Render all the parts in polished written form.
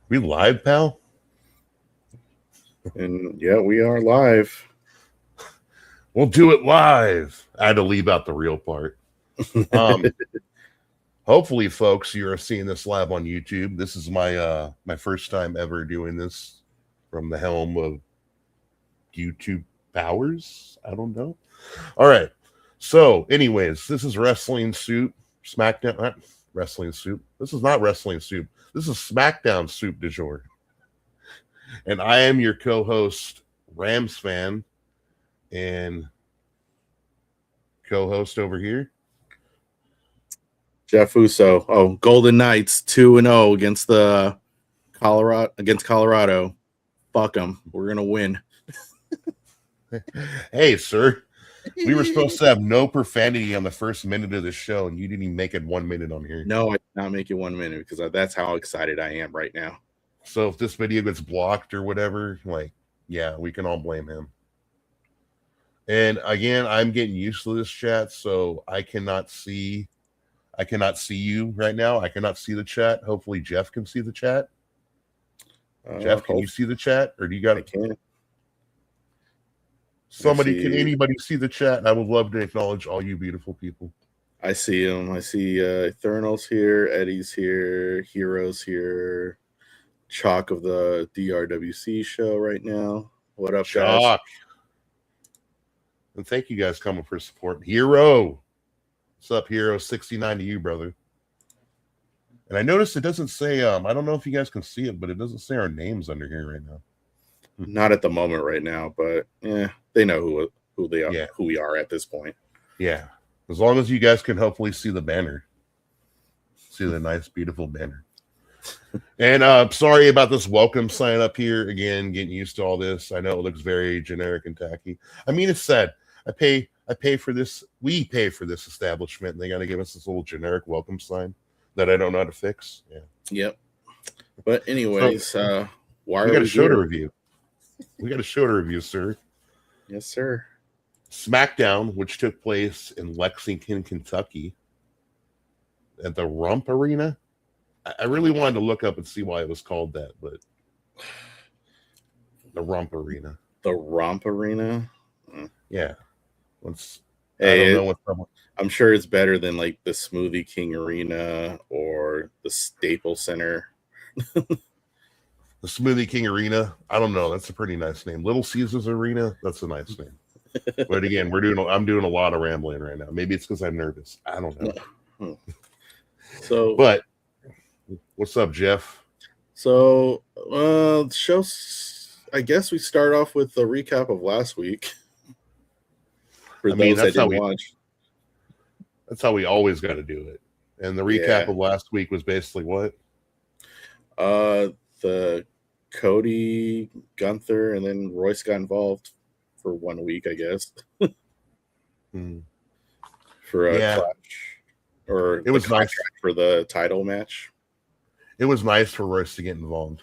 We live, pal? And yeah, we are live. We'll do it live. I had to leave out the real part. Hopefully, folks, you're seeing this live on YouTube. This is my first time ever doing this from the helm of YouTube powers. I don't know. All right. So, anyways, this is Wrestling Soup, Smackdown. Wrestling Soup. This is not Wrestling Soup. This is Smackdown Soup de jour. And I am your co-host, Ramsfan, and co-host over here, Jeff Uso. Oh, Golden Knights 2-0 against Colorado. Fuck them. We're gonna win. Hey, sir. We were supposed to have no profanity on the first minute of the show, and you didn't even make it 1 minute on here. No, I did not make it 1 minute because that's how excited I am right now. So if this video gets blocked or whatever, yeah, we can all blame him. And again, I'm getting used to this chat, so I cannot see you right now. I cannot see the chat. Hopefully Jeff can see the chat. Jeff, can you see the chat? Or do you got it? I can. Can anybody see the chat? I would love to acknowledge all you beautiful people. I see him. I see Thernal's here, Eddie's here, Hero's here, Chalk of the DRWC show right now. What up, Chalk. guys? And thank you guys coming for support. Hero. What's up, Hero? 69 to you, brother. And I noticed it doesn't say, I don't know if you guys can see it, but it doesn't say our names under here right now. Not at the moment right now, but yeah, they know who they are, who we are at this point. Yeah. As long as you guys can hopefully see the banner. See the nice, beautiful banner. And sorry about this welcome sign up here. Again, getting used to all this. I know it looks very generic and tacky. I mean, it's sad. I pay for this. We pay for this establishment, and they got to give us this little generic welcome sign that I don't know how to fix. Yeah. Yep. But anyways, why we got a show to review? We got a show to review, sir. Yes, sir. Smackdown, which took place in Lexington, Kentucky, at the Rump Arena. I really wanted to look up and see why it was called that, but the Rump Arena. The Rump Arena? Yeah. I don't know what's up. I'm sure it's better than like the Smoothie King Arena or the Staples Center. The Smoothie King Arena. I don't know. That's a pretty nice name. Little Caesars Arena. That's a nice name. But again, I'm doing a lot of rambling right now. Maybe it's because I'm nervous. I don't know. But what's up, Jeff? So, shows. I guess we start off with the recap of last week. That's how we always got to do it. And the recap of last week was basically what? The Cody, Gunther, and then Royce got involved for 1 week, I guess. For a clash, or it was nice for the title match. It was nice for Royce to get involved,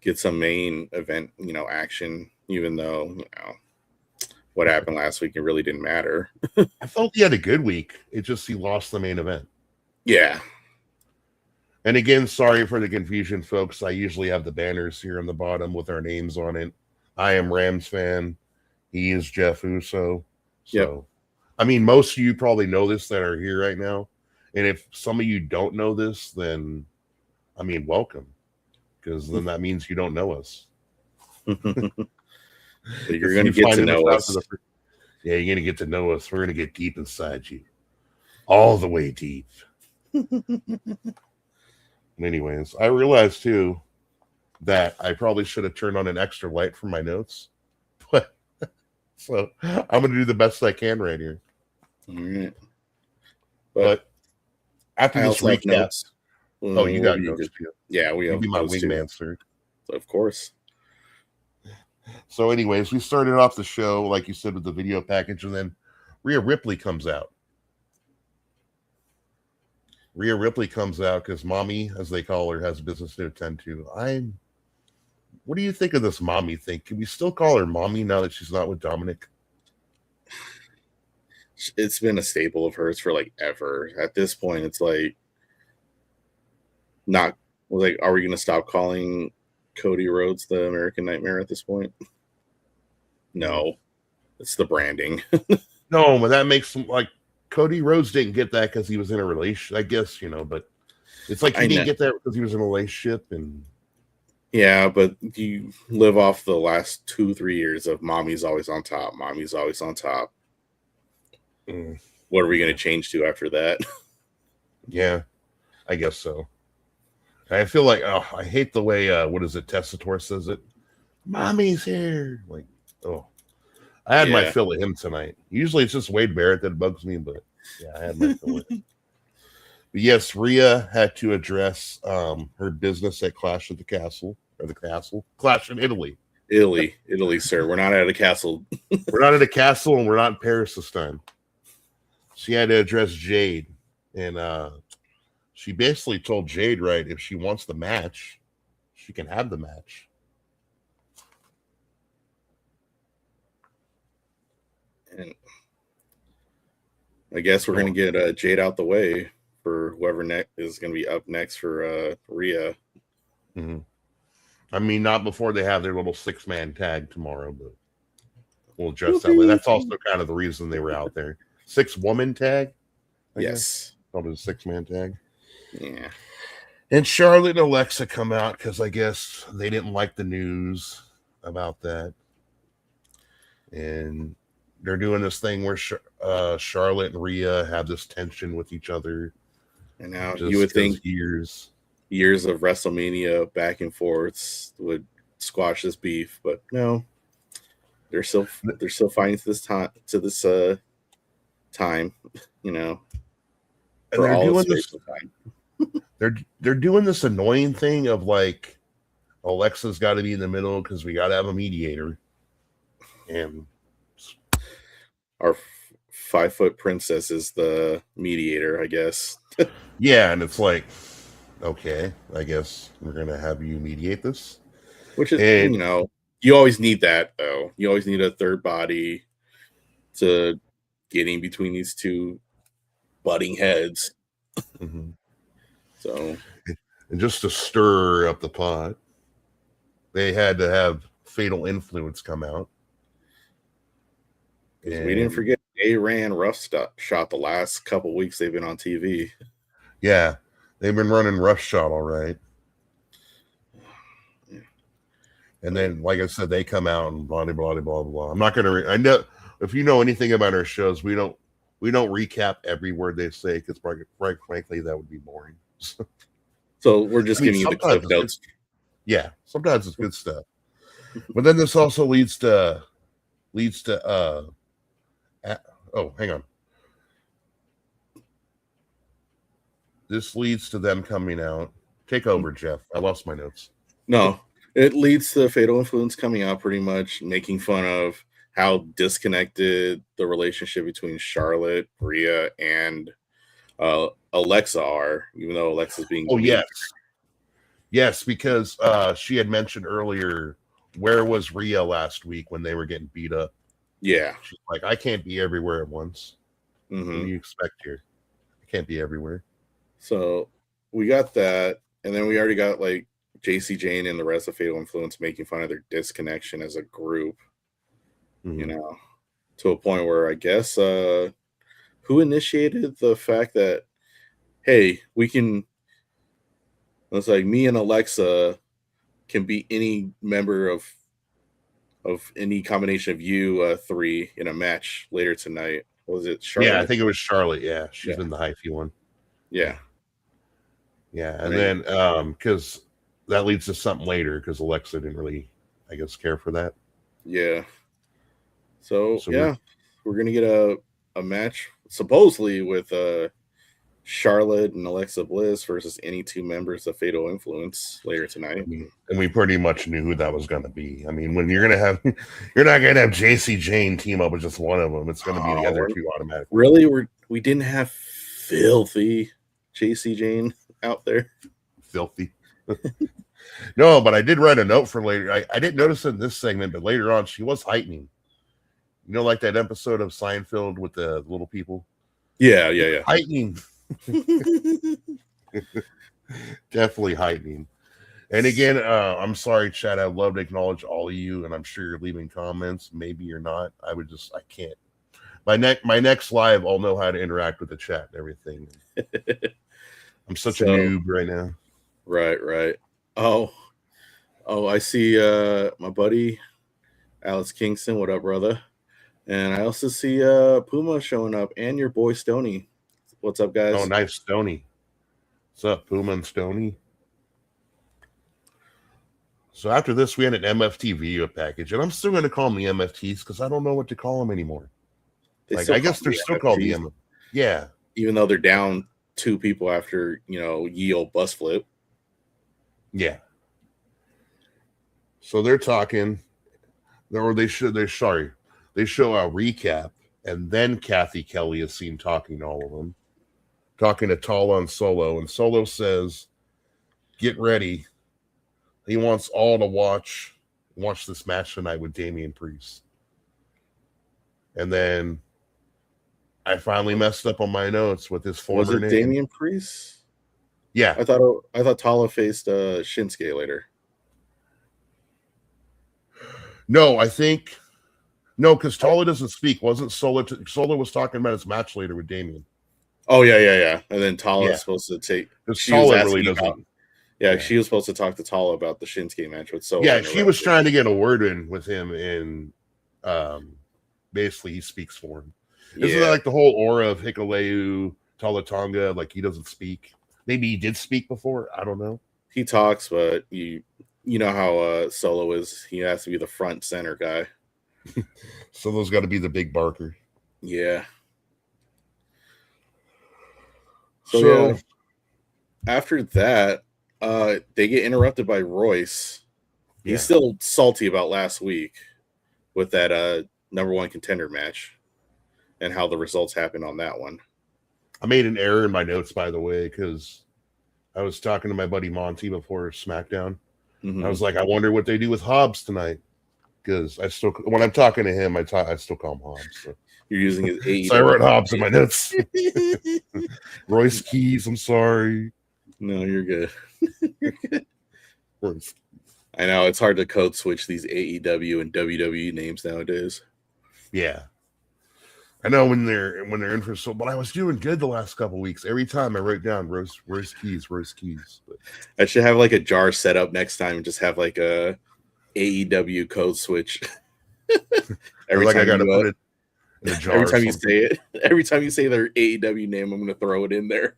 get some main event, action. Even though what happened last week, it really didn't matter. I felt he had a good week. It just he lost the main event. Yeah. And again, sorry for the confusion, folks. I usually have the banners here on the bottom with our names on it. I am Ramsfan. He is Jeff Uso. So, I mean, most of you probably know this that are here right now. And if some of you don't know this, then, I mean, welcome. Because then that means you don't know us. You're going to get to know us. Yeah, you're going to get to know us. We're going to get deep inside you. All the way deep. Anyways, I realized too that I probably should have turned on an extra light for my notes. But so I'm going to do the best I can right here. All right. But after this recap, you got notes too. Yeah, we have. You be my wingman, sir. Of course. So, anyways, we started off the show, like you said, with the video package, and then Rhea Ripley comes out. Rhea Ripley comes out because Mommy, as they call her, has business to attend to. What do you think of this Mommy thing? Can we still call her Mommy now that she's not with Dominic? It's been a staple of hers for like ever. At this point, it's like not was like, are we going to stop calling Cody Rhodes the American Nightmare at this point? No, it's the branding. No, but that makes him like Cody Rhodes didn't get that because he was in a relationship, I guess, but it's like he didn't get that because he was in a relationship. And yeah, but you live off the last 2-3 years of mommy's always on top. Mommy's always on top. What are we going to change to after that? Yeah, I guess so. I feel like, I hate the way, what is it, Tessitore says it? Mommy's here. Like, I had my fill of him tonight. Usually it's just Wade Barrett that bugs me, but yeah, I had my fill of him. But yes, Rhea had to address her business at Clash in Italy. Italy, sir. We're not at a castle. We're not at a castle, and we're not in Paris this time. She had to address Jade, and she basically told Jade, right, if she wants the match, she can have the match. And I guess we're going to get Jade out the way for whoever is going to be up next for Rhea. Mm-hmm. I mean, not before they have their little 6-man tag tomorrow, but we'll address that way. That's also kind of the reason they were out there. 6-woman tag? Yes. Called it a 6-man tag. Yeah. And Charlotte and Alexa come out because I guess they didn't like the news about that. And they're doing this thing where Charlotte and Rhea have this tension with each other. And now you would think years of WrestleMania back and forths would squash this beef, but no, they're still fighting to this time. And they're doing this annoying thing of like Alexa's got to be in the middle because we got to have a mediator, and our 5-foot princess is the mediator, I guess. Yeah, and it's like, okay, I guess we're gonna have you mediate this. Which is, you always need that though. You always need a third body to get in between these two butting heads. Mm-hmm. So, and just to stir up the pot, they had to have Fatal Influence come out. And we didn't forget they ran shot the last couple weeks they've been on TV. Yeah, they've been running roughshod all right. Yeah. And then, like I said, they come out and blah blah blah blah blah. I'm not gonna. I know if you know anything about our shows, we don't recap every word they say because, frankly, that would be boring. So we're just giving you the clip notes. Yeah, sometimes it's good stuff, but then this also leads to. Hang on. This leads to them coming out. Take over, Jeff. I lost my notes. No, it leads to Fatal Influence coming out, pretty much making fun of how disconnected the relationship between Charlotte, Rhea, and Alexa are, even though Alexa's being. Oh, yes, because she had mentioned earlier, where was Rhea last week when they were getting beat up? Yeah, she's like, I can't be everywhere at once. Mm-hmm. What do you expect here? I can't be everywhere. So we got that, and then we already got like JC Jane and the rest of Fatal Influence making fun of their disconnection as a group. Mm-hmm. To a point where I guess who initiated the fact that, hey, we can. It's like me and Alexa can be any member of any combination of you three in a match later tonight. Was it Charlotte? Yeah, I think it was Charlotte. Yeah, she's been the hyphy one. Yeah. Yeah, and then because that leads to something later because Alexa didn't really, I guess, care for that. Yeah. So yeah, we're gonna get a match supposedly with Charlotte and Alexa Bliss versus any two members of Fatal Influence later tonight. And we pretty much knew who that was going to be. I mean, when you're not going to have JC Jane team up with just one of them. It's going to be the other two automatically. Really? We didn't have filthy JC Jane out there. Filthy. No, but I did write a note for later. I didn't notice it in this segment, but later on she was heightening. You know, like that episode of Seinfeld with the little people? Yeah. Heightening. Definitely heightening. And again, I'm sorry, Chad. I'd love to acknowledge all of you, and I'm sure you're leaving comments. Maybe you're not. I can't. My next live, I'll know how to interact with the chat and everything. I'm such a noob right now. Right. Oh, I see my buddy Alex Kingston. What up, brother? And I also see Puma showing up, and your boy Stony. What's up, guys? Oh, nice, Stony. What's up, Puma and Stony? So after this, we had an MFT video package, and I'm still going to call them the MFTs because I don't know what to call them anymore. I guess they're still called the MFTs. Yeah. Even though they're down 2 people after, ye old bus flip. Yeah. So they're talking, or they show a recap, and then Kathy Kelly is seen talking to all of them, talking to Tala and Solo, and Solo says, "Get ready." He wants all to watch this match tonight with Damian Priest. And then I finally messed up on my notes with his former name. Was it Damian Priest? Yeah. I thought Tala faced Shinsuke later. No, because Tala doesn't speak. Wasn't Solo? Solo was talking about his match later with Damian. Oh, yeah. And then Tala is supposed to take... Tala really doesn't... Yeah, she was supposed to talk to Tala about the Shinsuke match with Solo. Yeah, she was trying to get a word in with him, and basically he speaks for him. Isn't that like the whole aura of Hikuleu, Talatonga? Like he doesn't speak. Maybe he did speak before. I don't know. He talks, but you know how Solo is. He has to be the front center guy. Solo's got to be the big barker. Yeah. So after that, they get interrupted by Royce. He's still salty about last week with that number 1 contender match and how the results happened on that one. I made an error in my notes, by the way, because I was talking to my buddy Monty before Smackdown. Mm-hmm. I was like, I wonder what they do with Hobbs tonight, because when I'm talking to him, I still call him Hobbs. So. You're using his AEW. So I wrote Hobbs in my notes. Royce Keys, I'm sorry. No, you're good. I know it's hard to code switch these AEW and WWE names nowadays. Yeah, I know when they're in for but I was doing good the last couple of weeks. Every time I wrote down Royce Keys. But I should have like a jar set up next time and just have like a AEW code switch. Every time I gotta put it in a jar. Every time you say their AEW name, I'm gonna throw it in there.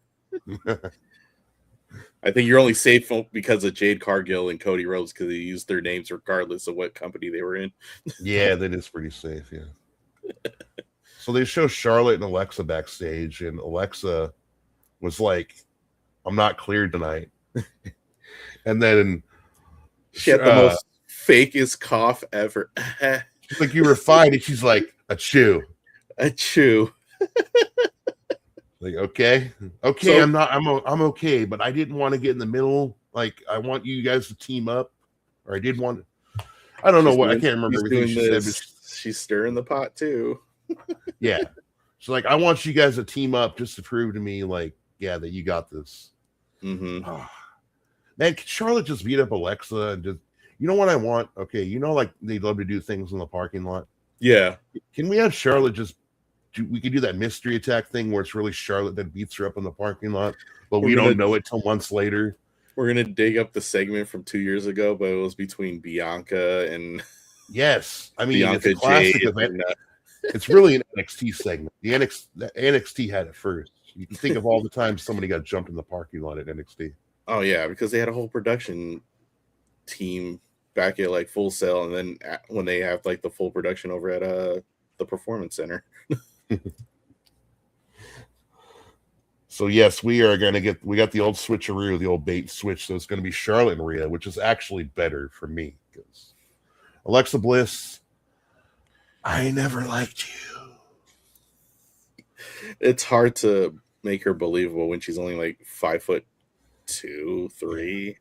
I think you're only safe because of Jade Cargill and Cody Rhodes because they used their names regardless of what company they were in. Yeah, that is pretty safe, yeah. So they show Charlotte and Alexa backstage, and Alexa was like, "I'm not cleared tonight." And then she had the most fakest cough ever. She's like, "You were fine," and she's like, "Achoo. Achoo." Like, okay, so, I'm okay, but I didn't want to get in the middle. Like, I want you guys to team up, or I did want. I don't know what I can't remember everything she said. But she's stirring the pot too. Yeah, she's like, I want you guys to team up just to prove to me, like, yeah, that you got this. Mm-hmm. Man, can Charlotte just beat up Alexa and just, you know what I want? Okay, like they love to do things in the parking lot. Yeah, can we have Charlotte just? We could do that mystery attack thing where it's really Charlotte that beats her up in the parking lot, but we don't know it till months later. We're gonna dig up the segment from 2 years ago, but it was between Bianca and I mean Bianca, it's a classic event. It's really an NXT segment. The NXT had it first. You can think of all the times somebody got jumped in the parking lot at NXT. Oh yeah, because they had a whole production team back at like Full Sail, and then when they have like the full production over at the Performance Center. So yes, we got the old switcheroo, the old bait switch. So it's going to be Charlotte and Rhea, which is actually better for me because Alexa Bliss, I never liked you. It's hard to make her believable when she's only like 5'2", 3.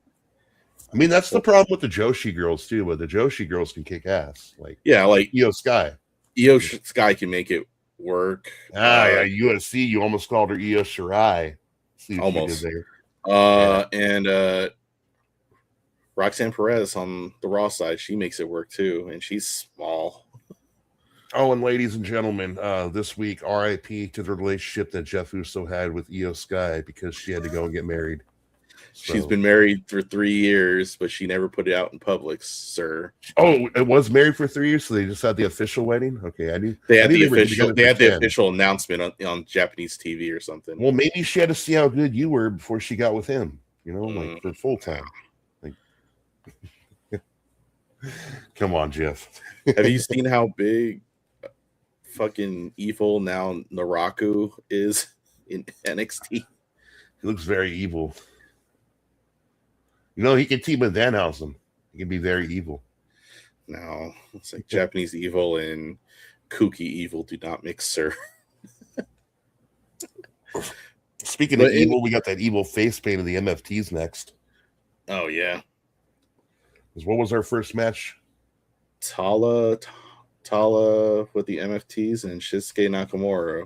I mean, that's the problem with the Joshi girls too. But the Joshi girls can kick ass. Like Io Sky. Io Sky can make it work. UFC, you almost called her Io Shirai. Almost. There. And Roxanne Perez on the Raw side, she makes it work too, and she's small. Oh, and ladies and gentlemen, this week, RIP to the relationship that Jeff Uso had with Io Sky because she had to go and get married. She's So, been married for 3 years, but she never put it out in public, sir. oh, it was married for 3 years, so they just had the official wedding. Okay, I knew They I had knew the they were official. together They for had the 10. official announcement on Japanese TV or something. Well, maybe she had to see how good you were before she got with him. You know, like for full time. Like, come on, Jeff. Have you seen how big fucking evil now Naraku is in NXT? He looks very evil. You know, he can team with Danhausen. He can be very evil. No, it's like Japanese evil and kooky evil do not mix, sir. Speaking of evil, we got that evil face paint of the MFTs next. Oh yeah. What was our first match? Tala with the MFTs and Shinsuke Nakamura.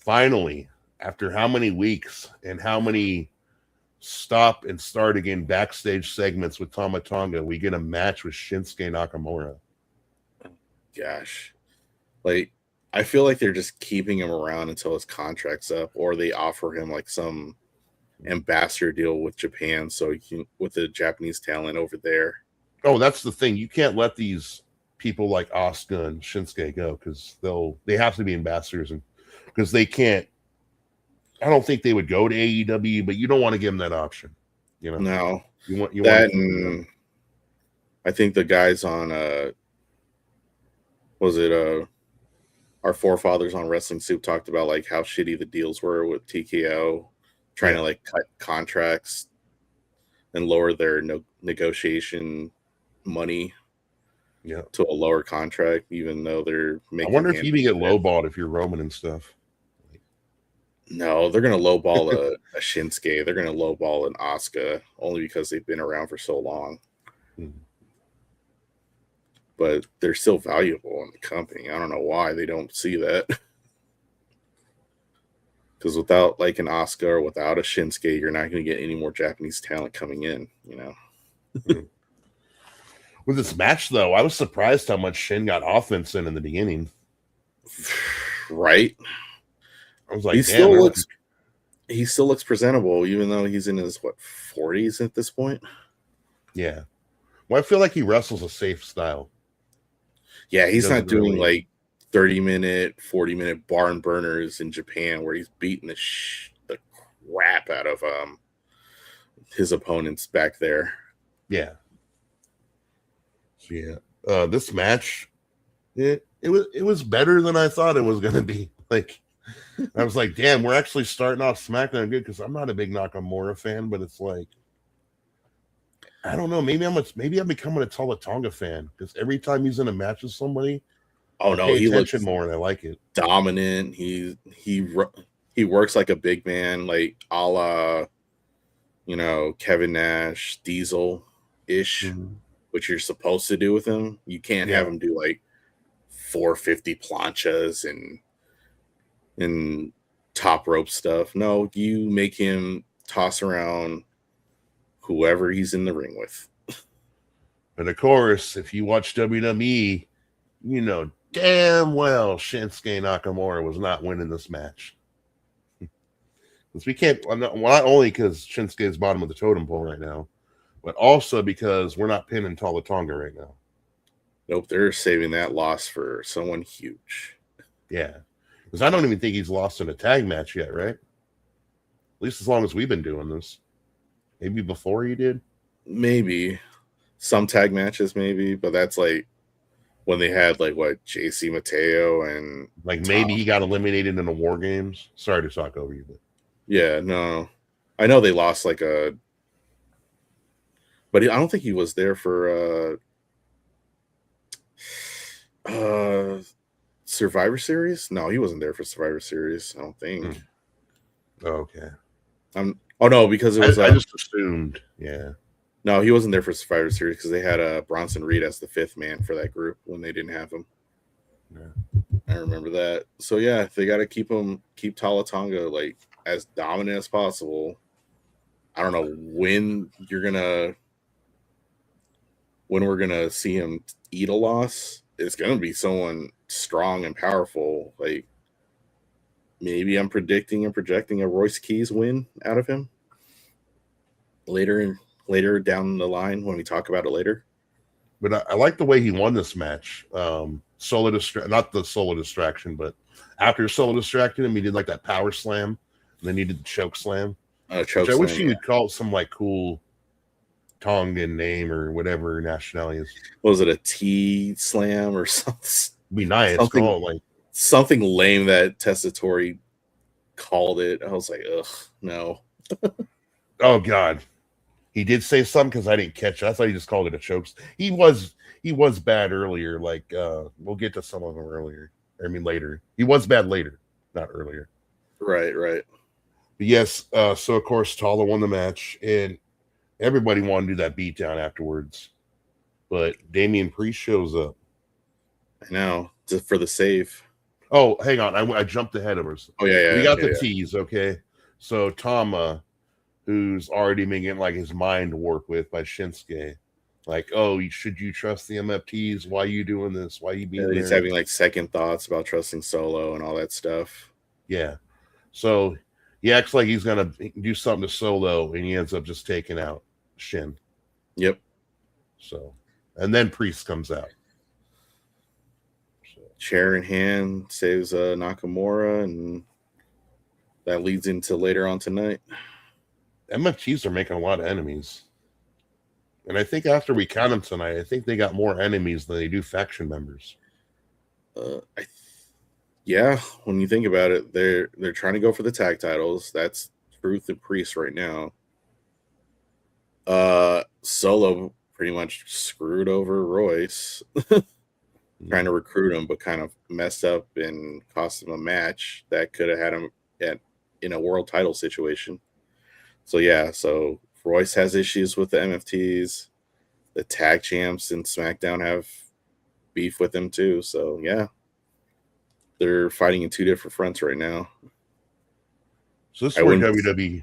Finally, after how many weeks and how many stop and start again backstage segments with Tama Tonga, we get a match with Shinsuke Nakamura. Gosh. Like, I feel like they're just keeping him around until his contract's up, or they offer him like some ambassador deal with Japan so he can with the Japanese talent over there. Oh, that's the thing. You can't let these people like Asuka and Shinsuke go because they have to be ambassadors, and because they can't. I don't think they would go to AEW, but you don't want to give them that option. You know, no, you want that, and I think the guys on our forefathers on Wrestling Soup talked about like how shitty the deals were with TKO, trying to like cut contracts and lower their negotiation money to a lower contract, even though they're making. I wonder if you even get lowballed if you're Roman and stuff. No, they're gonna lowball a Shinsuke. They're gonna lowball an Asuka only because they've been around for so long. But they're still valuable in the company. I don't know why they don't see that. Because without like an Asuka or without a Shinsuke, you're not going to get any more Japanese talent coming in, you know. With this match, though, I was surprised how much Shin got offense in the beginning. Right? I was like, he still looks presentable, even though he's in his 40s at this point. Yeah. Well, I feel like he wrestles a safe style. Yeah, he's not doing like 30-minute, 40-minute barn burners in Japan where he's beating the crap out of his opponents back there. Yeah. Yeah. This match, it was better than I thought it was going to be. Like, I was like, damn, we're actually starting off SmackDown good because I'm not a big Nakamura fan, but it's like, I don't know. Maybe I'm becoming a Tama Tonga fan because every time he's in a match with somebody, he looks more, and I like it. Dominant. He works like a big man, like a la, Kevin Nash, Diesel ish, which you're supposed to do with him. You can't have him do like 450 planchas and top rope stuff. No, you make him toss around whoever he's in the ring with. But of course, if you watch WWE, you know damn well Shinsuke Nakamura was not winning this match. Because we can't, not only because Shinsuke is bottom of the totem pole right now, but also because we're not pinning Tama Tonga right now. Nope, they're saving that loss for someone huge. Yeah. Because I don't even think he's lost in a tag match yet, right? At least as long as we've been doing this. Maybe before he did? Maybe. Some tag matches, maybe. But that's like when they had like JC Mateo and like maybe he got eliminated in the War Games. Sorry to talk over you, but yeah, no. I know they lost but I don't think he was there for Survivor Series. No, he wasn't there for Survivor Series. I don't think. Okay. Oh no, because it was. I just assumed. Yeah. No, he wasn't there for Survivor Series because they had Bronson Reed as the 5th man for that group when they didn't have him. Yeah. I remember that. So yeah, they got to keep Tama Tonga like as dominant as possible. I don't know when we're gonna see him eat a loss. It's gonna be someone strong and powerful. Like maybe I'm predicting and projecting a Royce Keys win out of him later down the line when we talk about it later. But I like the way he won this match. Not the solo distraction, but after solo distracting him, he did like that power slam, and then he did the choke slam. Choke which I wish slam, you'd call it some like cool Tongan name or whatever nationality is. Was it a T slam or something? Be nice. Something, call it like something lame that Testatori called it. I was like, ugh, no. Oh God. He did say something because I didn't catch it. I thought he just called it a choke. He was bad earlier. Like we'll get to some of them later. He was bad later, not earlier. Right. But yes, so of course Tala won the match, and everybody wanted to do that beatdown afterwards. But Damian Priest shows up. I know, just for the save. Oh, hang on. I jumped ahead of us. Oh, yeah. We got the tease, okay? So Tama, who's already been getting like his mind worked with by Shinsuke, like, oh, should you trust the MFTs? Why are you doing this? Why are you being He's having like second thoughts about trusting Solo and all that stuff. Yeah. So he acts like he's gonna do something to Solo, and he ends up just taking out Shin. Yep. So, and then Priest comes out. Chair in hand, saves Nakamura, and that leads into later on tonight. MFTs are making a lot of enemies. And I think after we count them tonight, I think they got more enemies than they do faction members. Yeah, when you think about it, they're trying to go for the tag titles. That's Truth and Priest right now. Solo pretty much screwed over Royce. Trying to recruit him, but kind of messed up and cost him a match that could have had him in a world title situation. So yeah, so Royce has issues with the MFTs. The tag champs in SmackDown have beef with him too. So yeah, they're fighting in two different fronts right now. So this is where WWE.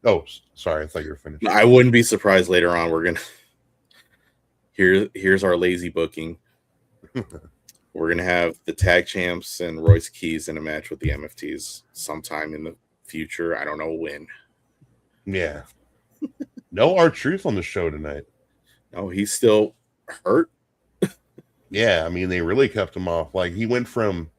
Oh, sorry, I thought you were finished. I wouldn't be surprised later on. We're gonna here's our lazy booking. We're gonna have the tag champs and Royce Keys in a match with the MFTs sometime in the future. I don't know when. Yeah. No R-Truth on the show tonight. No, he's still hurt. Yeah, I mean they really kept him off. Like he went from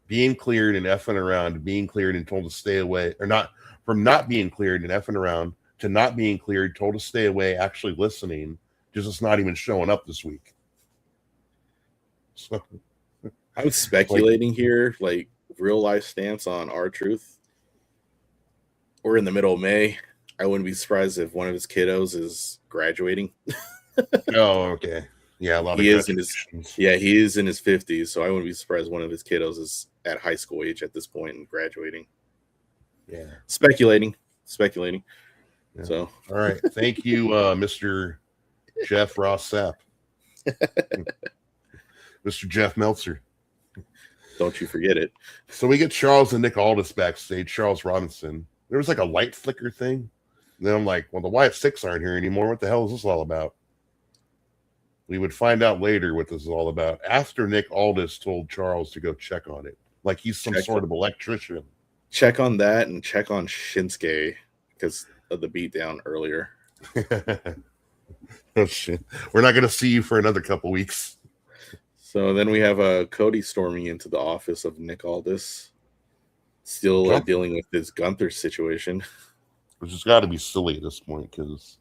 being cleared and effing around to being cleared and told to stay away, or not from not being cleared and effing around to not being cleared, told to stay away, actually listening, just not even showing up this week. So I'm speculating here, like real life stance on R-Truth. We're in the middle of May. I wouldn't be surprised if one of his kiddos is graduating. Oh, okay. Yeah, a lot he of is in his 50s, so I wouldn't be surprised one of his kiddos is at high school age at this point and graduating. Yeah. Speculating. Yeah. So all right. Thank you, Mr. Jeff Ross Sapp. Mr. Jeff Meltzer. Don't you forget it. So we get Charles and Nick Aldis backstage, Charles Robinson. There was like a light flicker thing. And then I'm like, well, the Wyatt Six aren't here anymore. What the hell is this all about? We would find out later what this is all about after Nick Aldis told Charles to go check on it. Like he's some sort of electrician. Check on that and check on Shinsuke because of the beatdown earlier. Oh, shit. We're not going to see you for another couple weeks. So then we have Cody storming into the office of Nick Aldis, still dealing with this Gunther situation. Which has got to be silly at this point because,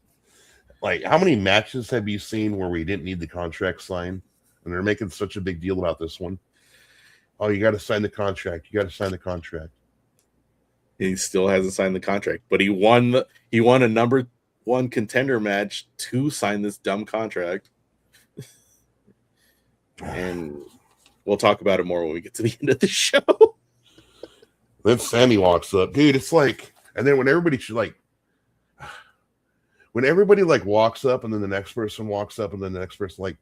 like, how many matches have you seen where we didn't need the contract signed? And they're making such a big deal about this one. Oh, you got to sign the contract. You got to sign the contract. He still hasn't signed the contract, but he won a number one contender match to sign this dumb contract. And we'll talk about it more when we get to the end of the show. Then Sammy walks up. Dude, it's like, and then when everybody walks up and then the next person walks up and then the next person, like,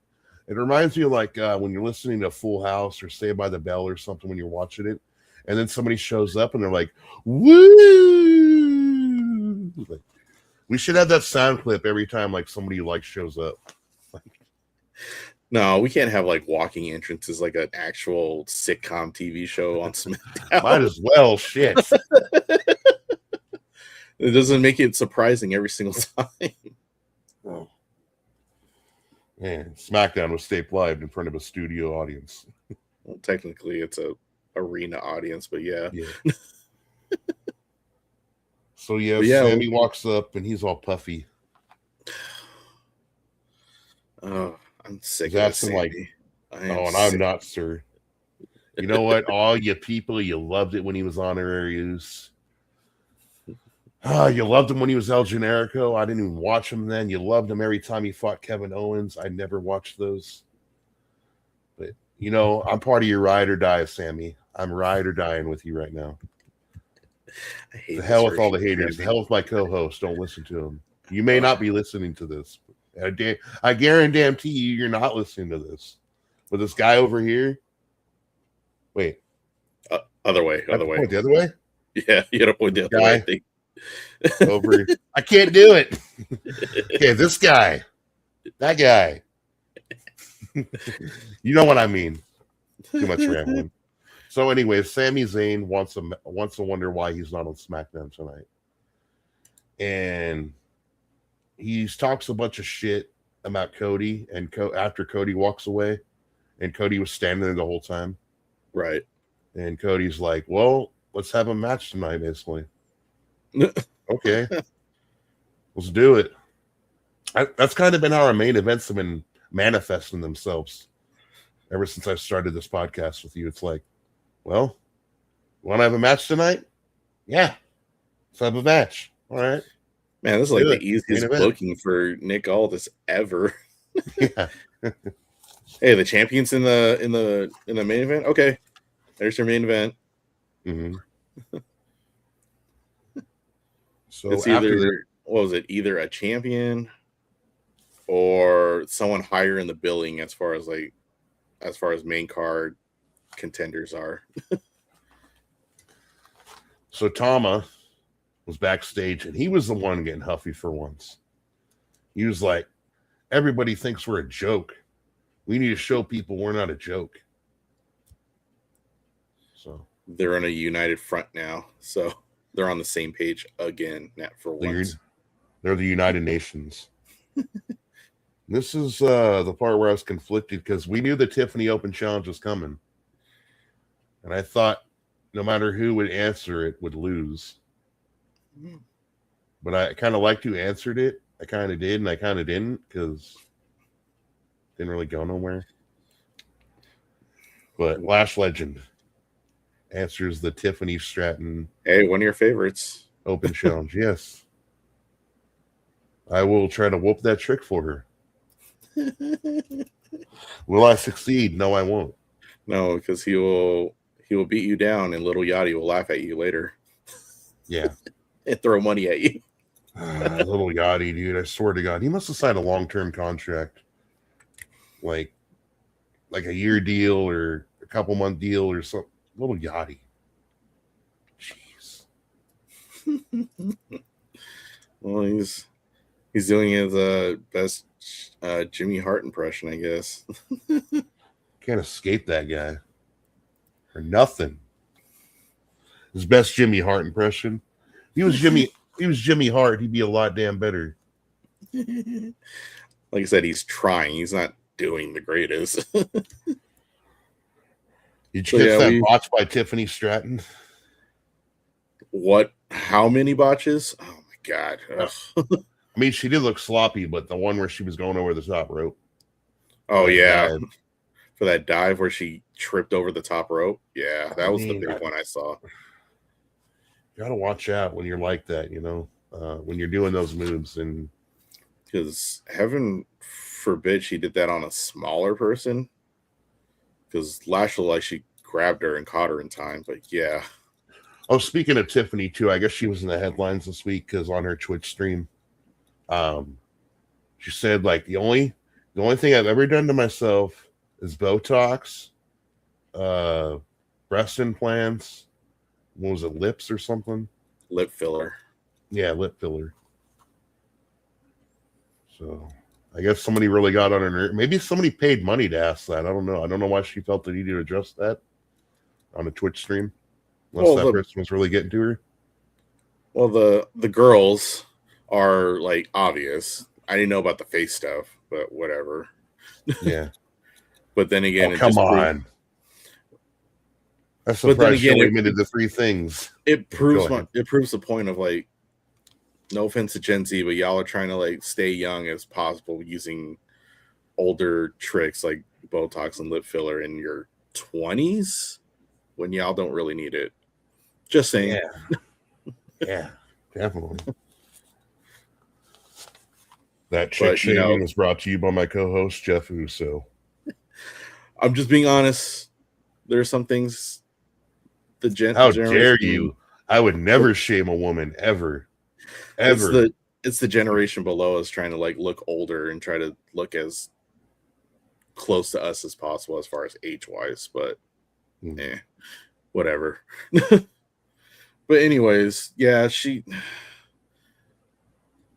it reminds me of like when you're listening to Full House or Saved by the Bell or something when you're watching it, and then somebody shows up and they're like, woo! Like, We should have that sound clip every time like somebody you like shows up. No, we can't have like walking entrances like an actual sitcom TV show on Smackdown. Might as well. Shit. It doesn't make it surprising every single time. Oh. Man, Smackdown was taped live in front of a studio audience. Well, technically, it's a arena audience, but yeah. So yeah, Sammy walks up and he's all puffy. Oh, I'm sick He's of asking Sammy. like, "Oh, and I'm not, sir. You know what? All you people, you loved it when he was honorary use. You loved him when he was El Generico. I didn't even watch him then. You loved him every time he fought Kevin Owens. I never watched those. But, you know, I'm part of your ride or die, Sammy. I'm ride or dying with you right now. I hate the hell with all version the haters. The hell with my co-host. Don't listen to him. You may not be listening to this. I guarantee you you're not listening to this. But this guy over here, wait. Other way. The other way? Yeah, you gotta point the other way. I think. Over. I can't do it. Okay, this guy. That guy. You know what I mean. Too much rambling. So anyway, Sami Zayn wants to wonder why he's not on SmackDown tonight. And he talks a bunch of shit about Cody, and after Cody walks away, and Cody was standing there the whole time. Right. And Cody's like, well, let's have a match tonight, basically. Okay. Let's do it. That's kind of been how our main events have been manifesting themselves ever since I started this podcast with you. It's like, well, want to have a match tonight? Yeah. Let's have a match. All right. Man, this is like the easiest booking for Nick Aldis ever. Yeah. Hey, the champions in the main event? Okay. There's your main event. Mm-hmm. So it's either a champion or someone higher in the billing as far as main card contenders are. So Tama was backstage and he was the one getting huffy for once. He was like, everybody thinks we're a joke. We need to show people we're not a joke. So they're on a united front now. So they're on the same page again, not for once. They're the United Nations. This is the part where I was conflicted because we knew the Tiffany Open Challenge was coming. And I thought no matter who would answer it would lose. But I kind of liked who answered it. I kind of did and I kind of didn't because it didn't really go nowhere. But Lash Legend answers the Tiffany Stratton. Hey, one of your favorites. Open Challenge, yes. I will try to whoop that trick for her. Will I succeed? No, I won't. No, because he will beat you down and Little Yachty will laugh at you later. Yeah. And throw money at you. Little Yachty, dude. I swear to God. He must have signed a long-term contract. Like a year deal or a couple-month deal or something. Little Yachty. Jeez. Well, he's doing his best Jimmy Hart impression, I guess. Can't escape that guy. For nothing. His best Jimmy Hart impression. He was Jimmy Hart, he'd be a lot damn better. Like I said, he's trying. He's not doing the greatest. Did you catch that botch by Tiffany Stratton? What? How many botches? Oh my God. I mean, she did look sloppy, but the one where she was going over the top rope. Oh, yeah. Dive. For that dive where she tripped over the top rope. Yeah, that was the big one I saw. You got to watch out when you're like that, you know, when you're doing those moves. And because heaven forbid she did that on a smaller person. Because Lash looked like she grabbed her and caught her in time. But yeah. Oh, speaking of Tiffany, too, I guess she was in the headlines this week because on her Twitch stream, she said, like, the only thing I've ever done to myself is Botox, breast implants, what was it, lips or something? Lip filler. Yeah, lip filler. So I guess somebody really got on her nerve. Maybe somebody paid money to ask that. I don't know. I don't know why she felt the need to address that on a Twitch stream, unless that person was really getting to her. Well, the girls are like obvious. I didn't know about the face stuff, but whatever. Yeah. But then again, come on. I'm surprised she only admitted the 3 things. It proves the point of like, no offense to Gen Z, but y'all are trying to like stay young as possible using older tricks like Botox and lip filler in your 20s when y'all don't really need it. Just saying. Yeah. Yeah, definitely. That chick shaming was brought to you by my co-host Jeff Uso. I'm just being honest. There are some things How dare you? I would never shame a woman ever. Ever. It's the generation below us trying to like look older and try to look as close to us as possible as far as age-wise, but whatever. But anyways, yeah,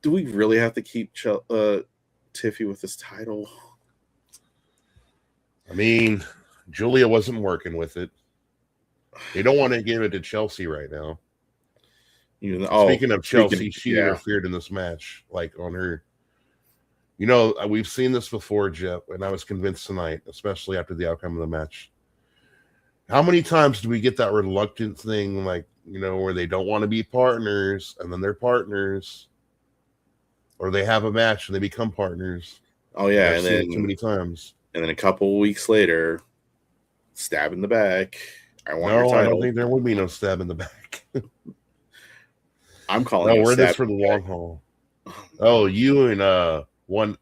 do we really have to keep Tiffy with this title? I mean, Julia wasn't working with it. They don't want to give it to Chelsea right now. Speaking of Chelsea, she interfered in this match, like on her. You know, we've seen this before, Jeff, and I was convinced tonight, especially after the outcome of the match. How many times do we get that reluctant thing, like, you know, where they don't want to be partners, and then they're partners, or they have a match and they become partners? Oh yeah, I've seen it too many times. And then a couple of weeks later, stab in the back. I don't think there will be no stab in the back. I'm calling. No, we're this for the long haul. Oh, you and one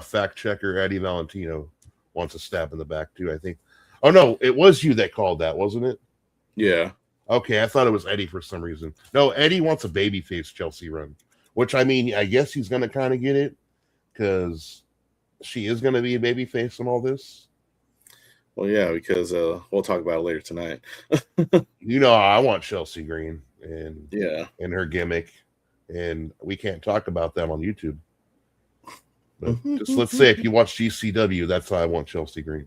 fact checker, Eddie Valentino, wants a stab in the back too, I think. Oh no, it was you that called that, wasn't it? Yeah. Okay, I thought it was Eddie for some reason. No, Eddie wants a babyface Chelsea run, which I mean, I guess he's going to kind of get it because she is going to be a babyface in all this. Well, yeah, because we'll talk about it later tonight. You know, I want Chelsea Green and her gimmick, and we can't talk about that on YouTube. But just let's say if you watch GCW, that's how I want Chelsea Green.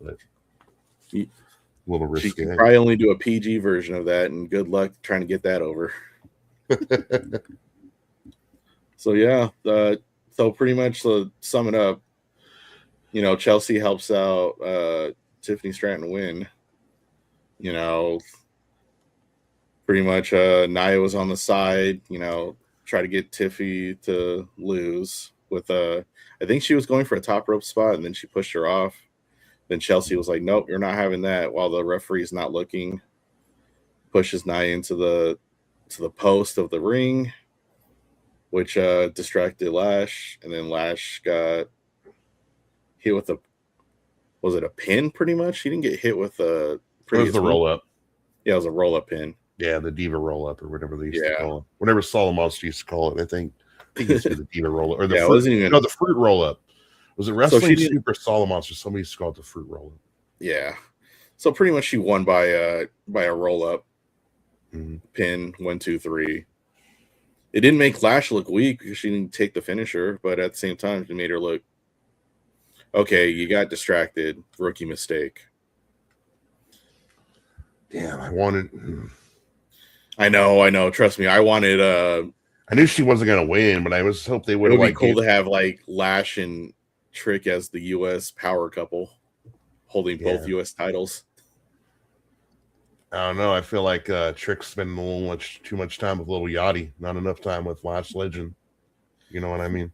But a little risky. She can probably only do a PG version of that, and good luck trying to get that over. So yeah, so pretty much to sum it up, you know, Chelsea helps out Tiffany Stratton win. You know, pretty much Nia was on the side, you know, try to get Tiffy to lose with I think she was going for a top rope spot, and then she pushed her off. Then Chelsea was like, nope, you're not having that, while the referee's not looking. Pushes Nia into the post of the ring, which distracted Lash, and then Lash got hit with was it a pin pretty much? She didn't get hit with a it was the roll up. Yeah, it was a roll up pin. Yeah, the Diva roll up or whatever they used to call it. Whatever Solomons used to call it, I think he used to do the Diva roll up. Or the the fruit roll up. Was it Wrestling Super Solomons or somebody used to call it the fruit roll up? Yeah. So pretty much she won by a roll up pin 1, 2, 3. It didn't make Lash look weak because she didn't take the finisher, but at the same time, it made her look okay. You got distracted, rookie mistake. Damn, I wanted. I know. Trust me, I wanted. I knew she wasn't gonna win, but I was hope they would. It would be cool to have like Lash and Trick as the U.S. power couple, holding both U.S. titles. I don't know. I feel like Trick's spending a little too much time with Little Yachty, not enough time with Lash Legend. You know what I mean?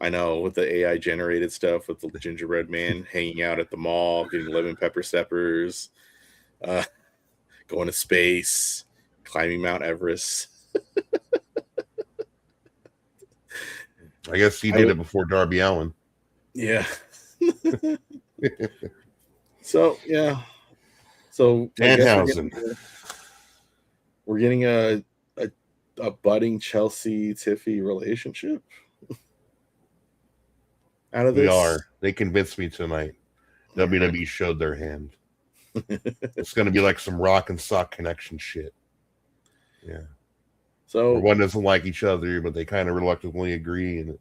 I know, with the AI generated stuff, with the gingerbread man hanging out at the mall, getting lemon pepper steppers, going to space, climbing Mount Everest. I guess he did it before Darby Allin. Yeah. So Danhausen. We're getting a budding Chelsea Tiffy relationship out of this. We are. They convinced me tonight. WWE showed their hand. It's going to be like some Rock and Sock Connection shit. Yeah. So or one doesn't like each other, but they kind of reluctantly agree. And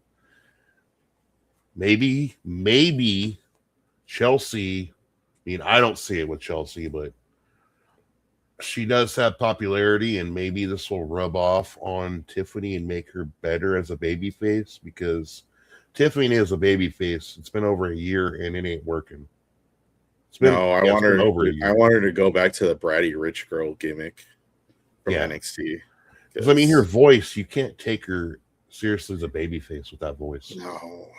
maybe Chelsea. I mean, I don't see it with Chelsea, but she does have popularity, and maybe this will rub off on Tiffany and make her better as a babyface, because Tiffany is a babyface. It's been over a year and it ain't working. no, It's been over a I year. want her to go back to the bratty rich girl gimmick from Yeah, NXT. because I mean, her voice, you can't take her seriously as a babyface with that voice. No,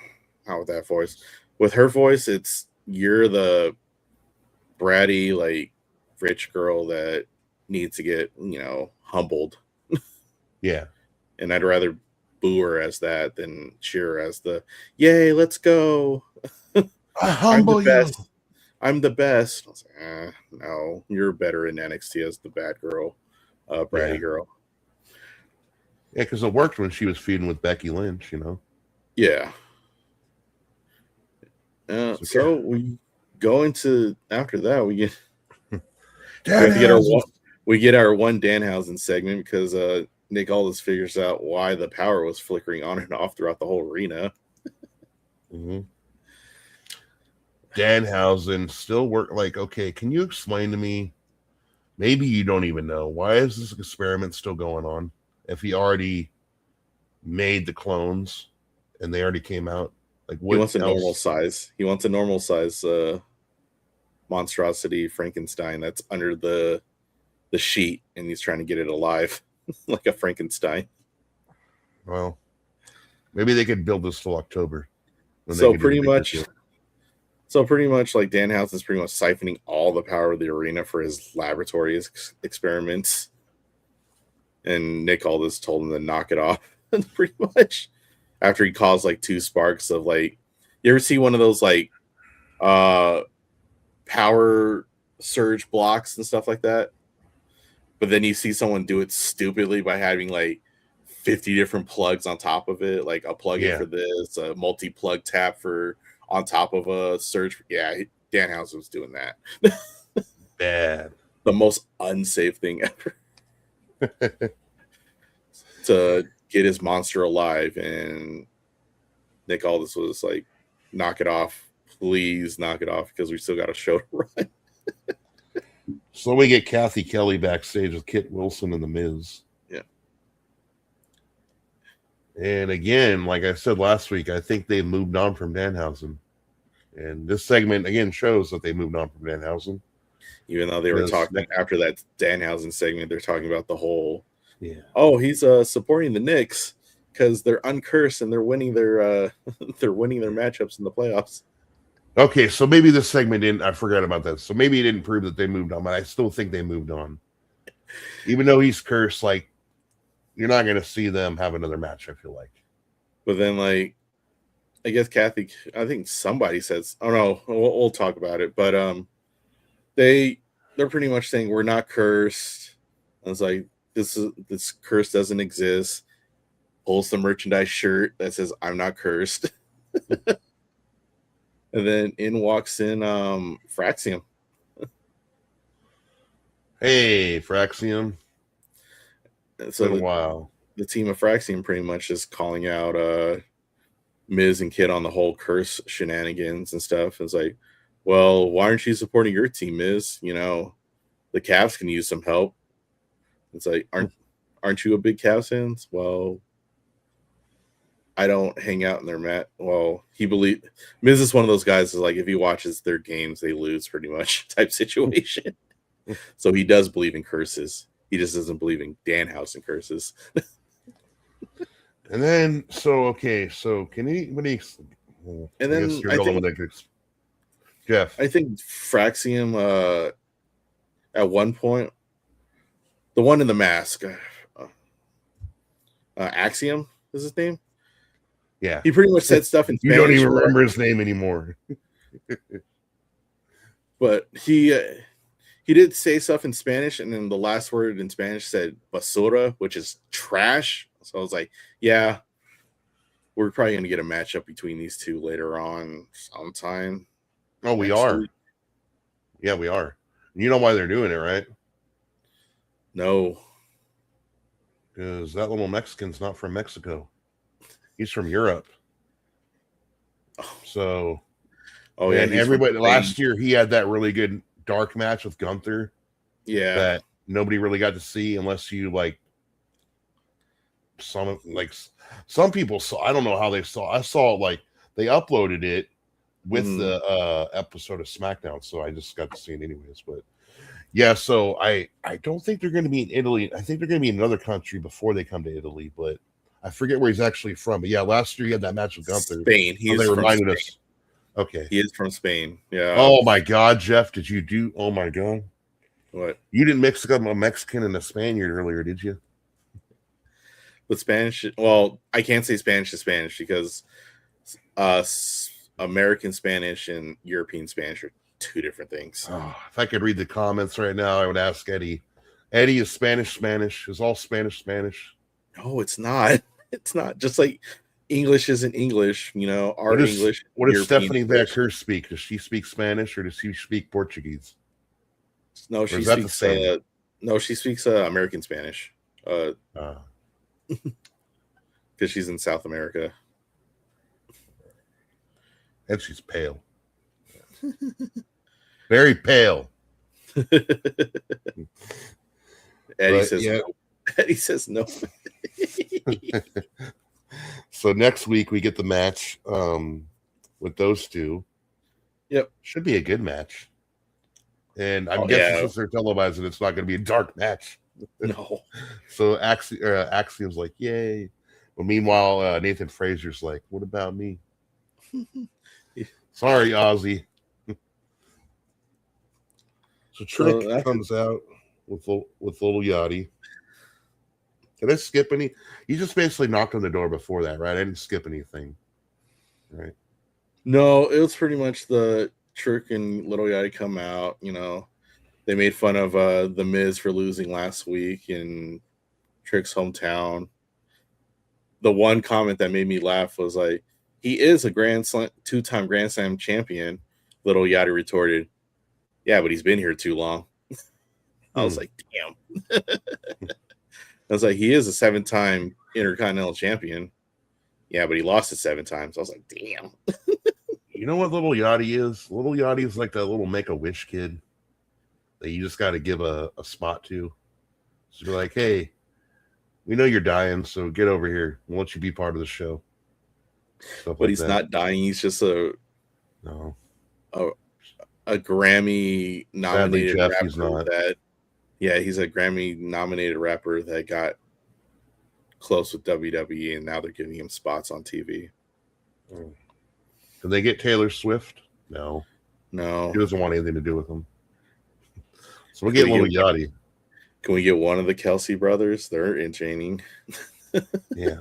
not with that voice. With her voice, it's you're the bratty, like rich girl that needs to get, humbled. Yeah, And I'd rather boo her as that than cheer her as the yay, let's go. I I'm the humble you. best. I'm the best. I was like, no, you're better in NXT as the bad girl, bratty girl. Yeah, because it worked when she was feuding with Becky Lynch, Yeah. So we go into after that we have to get our one Danhausen segment because Nick Aldis figures out why the power was flickering on and off throughout the whole arena. Mm-hmm. Danhausen still work. Like, okay, can you explain to me? Maybe you don't even know, why is this experiment still going on if he already made the clones and they already came out? Like, what He wants a else? normal size. He wants a normal size monstrosity Frankenstein that's under the sheet, and he's trying to get it alive like a Frankenstein. Well, maybe they could build this till October. So pretty much, like Danhausen's pretty much siphoning all the power of the arena for his laboratory experiments, and Nick Aldis told him to knock it off. Pretty much, after he caused like 2 sparks of like, you ever see one of those like power surge blocks and stuff like that? But then you see someone do it stupidly by having like 50 different plugs on top of it, like a plug-in for this, a multi-plug tap for on top of a surge. Yeah, Danhausen was doing that. Bad. The most unsafe thing ever. To get his monster alive, and Nick Aldis was like, knock it off. Please knock it off, because we still got a show to run. So we get Kathy Kelly backstage with Kit Wilson and The Miz. Yeah. And again, like I said last week, I think they've moved on from Danhausen. And this segment, again, shows that they moved on from Danhausen. Even though they were talking after that Danhausen segment, they're talking about the whole, he's supporting the Knicks because they're uncursed and they're winning their matchups in the playoffs. Okay, so maybe this segment didn't. I forgot about that. So maybe it didn't prove that they moved on, but I still think they moved on. Even though he's cursed, like, you're not going to see them have another match, I feel like. But then, like, I guess Kathy, I think somebody says, oh no, we'll talk about it. But they're pretty much saying we're not cursed. I was like, this curse doesn't exist. Pulls the merchandise shirt that says I'm not cursed. And then in walks in Fraxium. Hey, Fraxium. So it's been a while. The team of Fraxium pretty much is calling out Miz and Kid on the whole curse shenanigans and stuff. It's like, well, why aren't you supporting your team, Miz? You know, the Cavs can use some help. It's like, aren't you a big Cavs fan? Well, I don't hang out in their mat. Well, Miz is one of those guys is like, if he watches their games, they lose pretty much type situation. So he does believe in curses. He just doesn't believe in Danhausen curses. And then, so can anybody? And then you're going with that, Jeff. I think Fraxium, at one point, the one in the mask, Axiom is his name. Yeah, he pretty much said stuff in Spanish. You don't even remember his name anymore. But he did say stuff in Spanish, and then the last word in Spanish said basura, which is trash. So I was like, yeah, we're probably going to get a matchup between these two later on sometime. Oh, we are. Yeah, we are. You know why they're doing it, right? No. because that little Mexican's not from Mexico. He's from Europe. So, he's everybody last year he had that really good dark match with Gunther. Yeah, that nobody really got to see unless you like some people saw. I don't know how they saw. I saw like they uploaded it with the episode of Smackdown, so I just got to see it anyways. But yeah, so I don't think they're going to be in Italy. I think they're going to be in another country before they come to Italy, but I forget where he's actually from. But yeah, last year he had that match with Gunther. Spain. They reminded us. Okay, he is from Spain. Yeah. Oh my God, Jeff, did you do? Oh my God, what? You didn't mix up a Mexican and a Spaniard earlier, did you? With Spanish, well, I can't say Spanish to Spanish because American Spanish and European Spanish are two different things. Oh, if I could read the comments right now, I would ask Eddie. Eddie, is Spanish. Is all Spanish. No, it's not. It's not. Just like English isn't English, English. What does Stephanie Vacker speak? Does she speak Spanish or does she speak Portuguese? No, she speaks. She speaks American Spanish. Because she's in South America. And she's pale. Very pale. Eddie says no. Eddie says no. So next week we get the match with those two. Yep. Should be a good match. And I'm guessing since they're televising, it's not going to be a dark match. No. So Axiom's like, yay. But meanwhile, Nathan Fraser's like, what about me? Sorry, Ozzy. So Trick comes out with little Yachty. Did I skip any? You just basically knocked on the door before that, right? I didn't skip anything, right? No, it was pretty much the Trick and Little Yachty come out. They made fun of the Miz for losing last week in Trick's hometown. The one comment that made me laugh was like, he is a two-time Grand Slam champion. Little Yachty retorted, yeah, but he's been here too long. I was like, damn. I was like, he is a 7-time Intercontinental champion. Yeah, but he lost it 7 times. I was like, damn. You know what Little Yachty is? Little Yachty is like that little Make-A-Wish kid that you just got to give a spot to. So you're like, hey, we know you're dying, so get over here. We'll let you be part of the show. Stuff but he's not dying. He's just a Grammy nominated rapper. He's not. He's a Grammy nominated rapper that got close with WWE, and now they're giving him spots on TV. Did they get Taylor Swift? No. He doesn't want anything to do with him. So we'll get Little Yachty. Can we get one of the Kelsey brothers? They're entertaining. Yeah.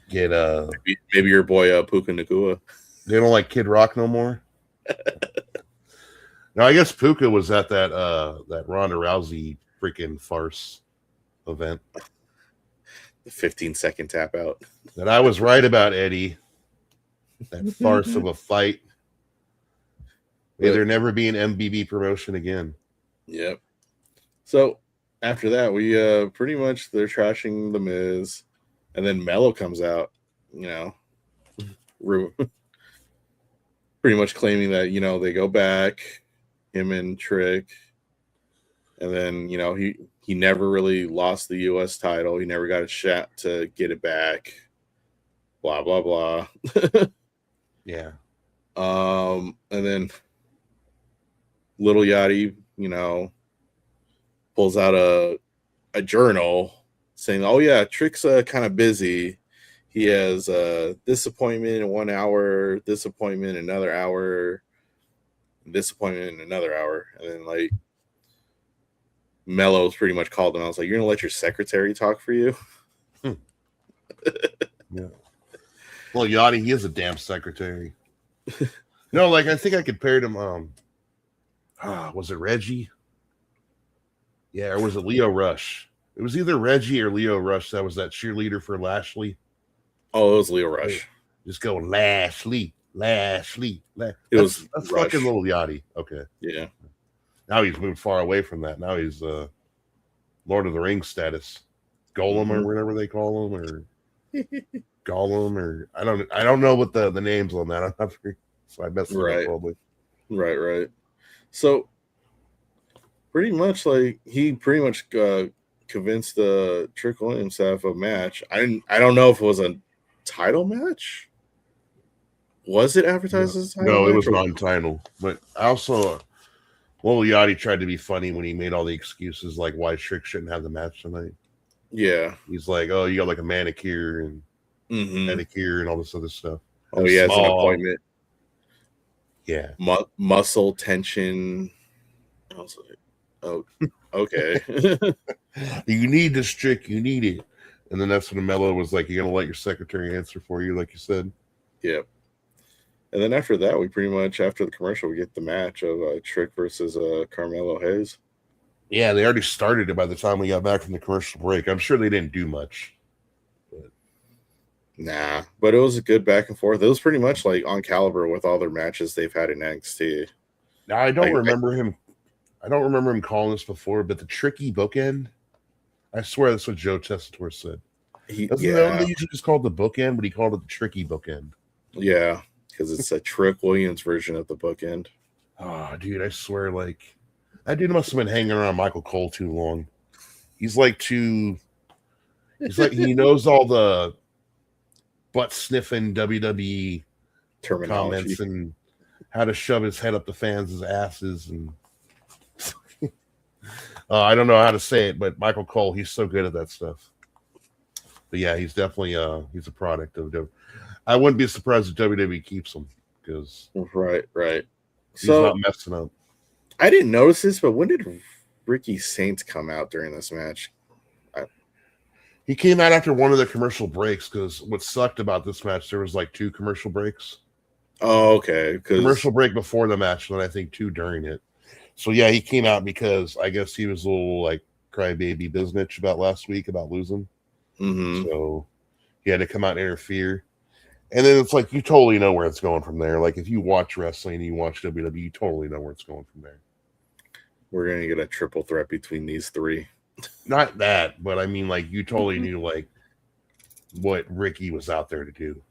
Get maybe your boy Puka Nakua. They don't like Kid Rock no more. No, I guess Puka was at that Ronda Rousey freaking farce event. The 15-second tap out. That I was right about, Eddie. That farce of a fight. May there never be an MBB promotion again. Yep. So after that, we pretty much they're trashing the Miz, and then Mello comes out, pretty much claiming that they go back, him and Trick, and then he never really lost the U.S. title. He never got a shot to get it back. Blah blah blah. Yeah. And then Little Yachty, pulls out a journal saying, "Oh yeah, Trick's kind of busy. He has disappointment in 1 hour, disappointment in another hour, disappointment in another hour." And then Mello's pretty much called him. I was like, "You're gonna let your secretary talk for you?" Yeah. Well, Yachty, he is a damn secretary. No, I think I compared him. Was it Reggie? Yeah, or was it Leo Rush? It was either Reggie or Leo Rush. That was that cheerleader for Lashley. Oh, it was Leo Rush. Just go Lashley. That's Rush. fucking Little Yachty. Okay. Yeah. Now he's moved far away from that. Now he's Lord of the Rings status. Golem or whatever they call him, or Gollum, or I don't know what the names on that. I'm not very, so I messed it up probably. Right. So pretty much he pretty much convinced the Trick Williams to have a match. I don't know if it was a title match. Was it advertised as a title No, match? it was non-title. But I also, Lil Yachty tried to be funny when he made all the excuses like why Trick shouldn't have the match tonight. Yeah. He's like, oh, you got like a manicure and pedicure and all this other stuff. Oh, he has an appointment. Yeah. Muscle tension. I was like, oh, okay. You need this, Trick. You need it. And then that's when Mello was like, you're going to let your secretary answer for you, like you said. Yep. And then after that, we pretty much, after the commercial, we get the match of Trick versus Carmelo Hayes. Yeah, they already started it by the time we got back from the commercial break. I'm sure they didn't do much. Nah, but it was a good back and forth. It was pretty much like on caliber with all their matches they've had in NXT. Now, I don't remember him calling this before, but the tricky bookend, I swear that's what Joe Tessitore said. They usually just called the bookend, but he called it the tricky bookend. Yeah, because it's a Trick Williams version of the bookend. Oh, dude, I swear, like, that dude must have been hanging around Michael Cole too long. He's like he knows all the butt sniffing WWE comments and how to shove his head up the fans' asses. And I don't know how to say it, but Michael Cole, he's so good at that stuff. But yeah, he's definitely he's a product of WWE. I wouldn't be surprised if WWE keeps him because right. He's not messing up. I didn't notice this, but when did Ricky Saints come out during this match? He came out after one of the commercial breaks because what sucked about this match, there was like 2 commercial breaks. Oh, okay. Commercial break before the match, and then I think 2 during it. So yeah, he came out because I guess he was a little like crybaby business about last week about losing. So he had to come out and interfere. And then it's like you totally know where it's going from there. Like if you watch wrestling and you watch WWE, you totally know where it's going from there. We're gonna get a triple threat between these 3. Not that, but I mean, like you totally knew like what Ricky was out there to do.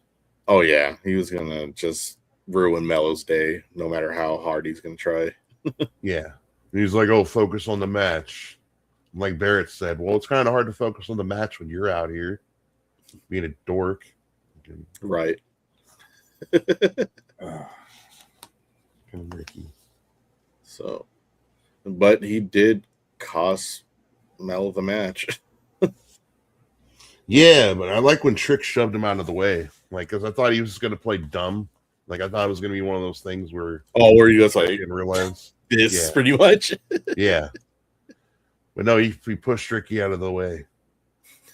Oh yeah, he was gonna just ruin Mello's day, no matter how hard he's gonna try. Yeah, and he's like, "Oh, focus on the match." Like Barrett said, "Well, it's kind of hard to focus on the match when you're out here being a dork." Right. Ricky. So, but he did cost Mel the match. Yeah, but I like when Trick shoved him out of the way. Like, because I thought he was going to play dumb. Like, I thought it was going to be one of those things where... where you guys like... didn't realize. This, pretty much. Yeah. But no, he pushed Ricky out of the way.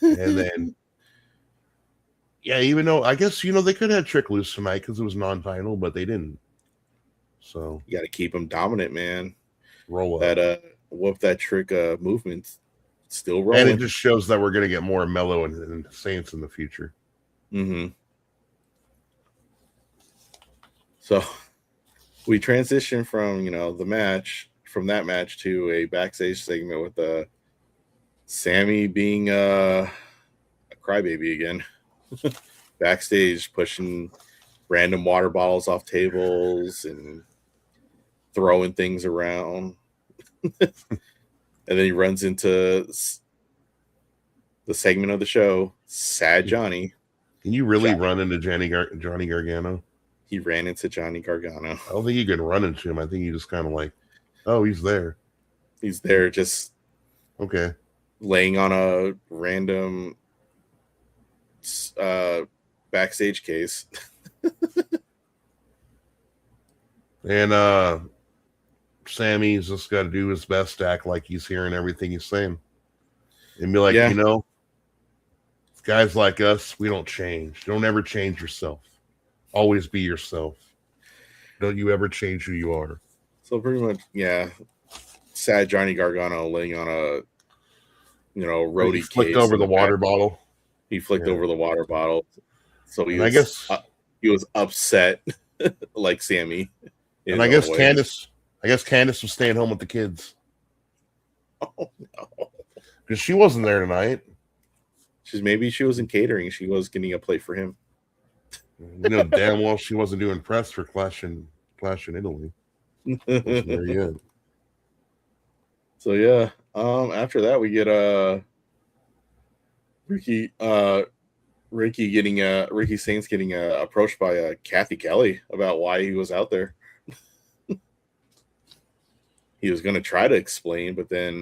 And then... Yeah, even though, I guess, they could have had Trick lose tonight because it was non-title, but they didn't. So... You got to keep him dominant, man. Roll up. That, whoop that Trick movement still rolling. And it just shows that we're going to get more Mello and Saints in the future. So we transition from from that match to a backstage segment with Sammy being a crybaby again. Backstage pushing random water bottles off tables and throwing things around. And then he runs into the segment of the show, Sad Johnny. Can you really run into Johnny Gargano? He ran into Johnny Gargano. I don't think you can run into him. I think you just kind of like, oh, he's there. He's there just laying on a random backstage case. And Sammy's just got to do his best to act like he's hearing everything he's saying. And be like, guys like us, we don't change. Don't ever change yourself. Always be yourself. Don't you ever change who you are. So pretty much, sad Johnny Gargano laying on a, roadie case. He flicked over the water bottle. He flicked over the water bottle. So he was upset like Sammy. And I guess Candice was staying home with the kids. Oh, no. Because she wasn't there tonight. Maybe she was in catering. She was getting a plate for him. You know damn well she wasn't doing press for Clash in Italy. Wasn't there yet. So yeah. After that we get Ricky Saints getting approached by Kathy Kelly about why he was out there. He was going to try to explain, but then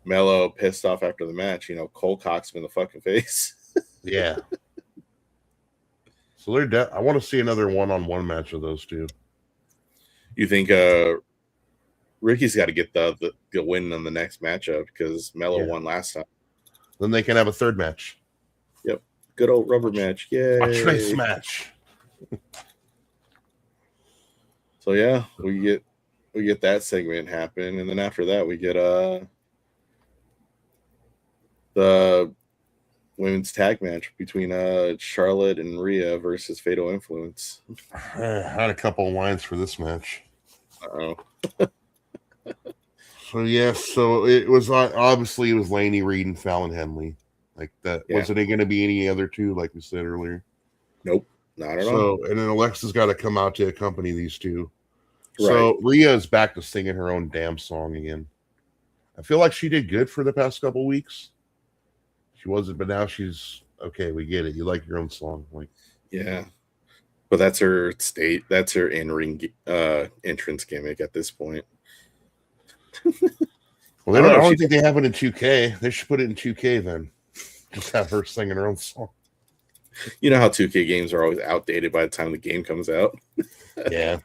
Mello, pissed off after the match, Cole cocks him in the fucking face. Yeah. So I want to see another one-on-one match of those two. You think Ricky's got to get the win on the next matchup because Mello won last time. Then they can have a third match. Yep. Good old rubber match. Yay. A trace match. So yeah, we get that segment happen, and then after that we get the women's tag match between Charlotte and Rhea versus Fatal Influence. I had a couple of lines for this match. Uh-oh. So it was obviously it was Laney Reed and Fallon Henley. Like that. Yeah. Wasn't it going to be any other two, like we said earlier? Nope, not at all. So and then Alexa's got to come out to accompany these two. Right. So Rhea is back to singing her own damn song again. I feel like she did good for the past couple of weeks. She wasn't, but now she's okay. We get it. You like your own song, like yeah. But that's her That's her in-ring entrance gimmick at this point. Well, I don't think they have it in 2K. They should put it in 2K then. Just have her singing her own song. You know how 2K games are always outdated by the time the game comes out. Yeah.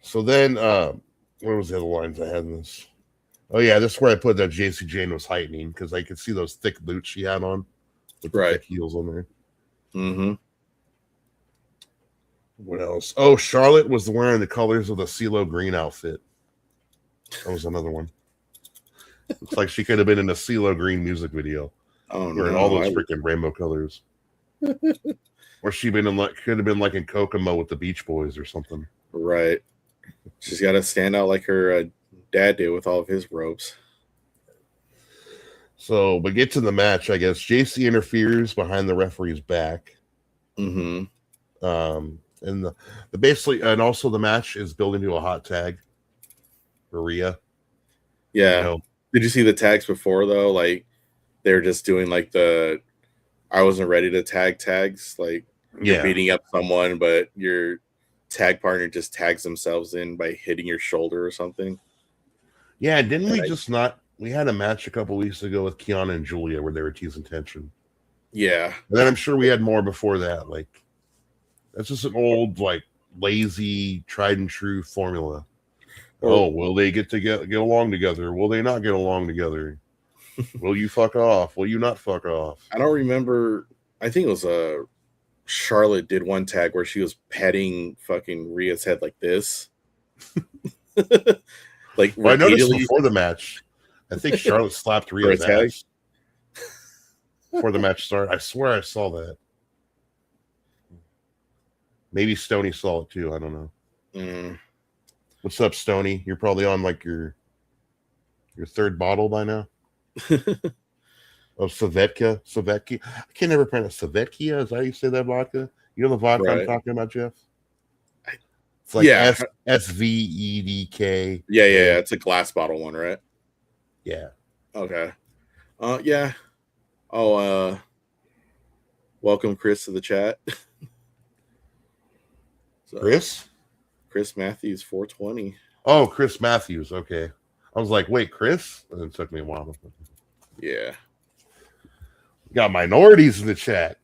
So then, where was the other lines I had in this? Oh, yeah, this is where I put that JC Jane was heightening because I could see those thick boots she had on with the thick heels on there. Mm-hmm. What else? Oh, Charlotte was wearing the colors of the CeeLo Green outfit. That was another one. Looks like she could have been in a CeeLo Green music video. Oh, wearing all those freaking rainbow colors. Or she could have been like in Kokomo with the Beach Boys or something. Right. She's got to stand out like her dad did with all of his robes. So, but get to the match, I guess. JC interferes behind the referee's back. Mm-hmm. And the basically, and also the match is building to a hot tag for Rhea. Yeah. Did you see the tags before though? Like they're just doing like the I wasn't ready to tag tags. Like you're beating up someone, but your tag partner just tags themselves in by hitting your shoulder or something. Yeah, didn't we we had a match a couple weeks ago with Kiana and Julia where they were teasing tension. Yeah. And then I'm sure we had more before that. Like that's just an old, like lazy, tried and true formula. Oh, will they get along together? Will they not get along together? Will you fuck off? Will you not fuck off? I don't remember. I think it was Charlotte did one tag where she was petting fucking Rhea's head like this. Like I noticed before the match, I think Charlotte slapped Rhea's ass before the match started. I swear I saw that. Maybe Stoney saw it too. I don't know. Mm. What's up, Stoney? You're probably on like your third bottle by now. Of Savetka. I can't never pronounce Savetka. Is that how you say that vodka? You know the vodka I'm talking about, Jeff? It's like SVEDK. Yeah. It's a glass bottle one, right? Yeah. Okay. Yeah. Oh, welcome Chris to the chat. Chris Matthews 420. Oh, Chris Matthews. Okay. I was like, wait, Chris? And it took me a while. Yeah. We got minorities in the chat.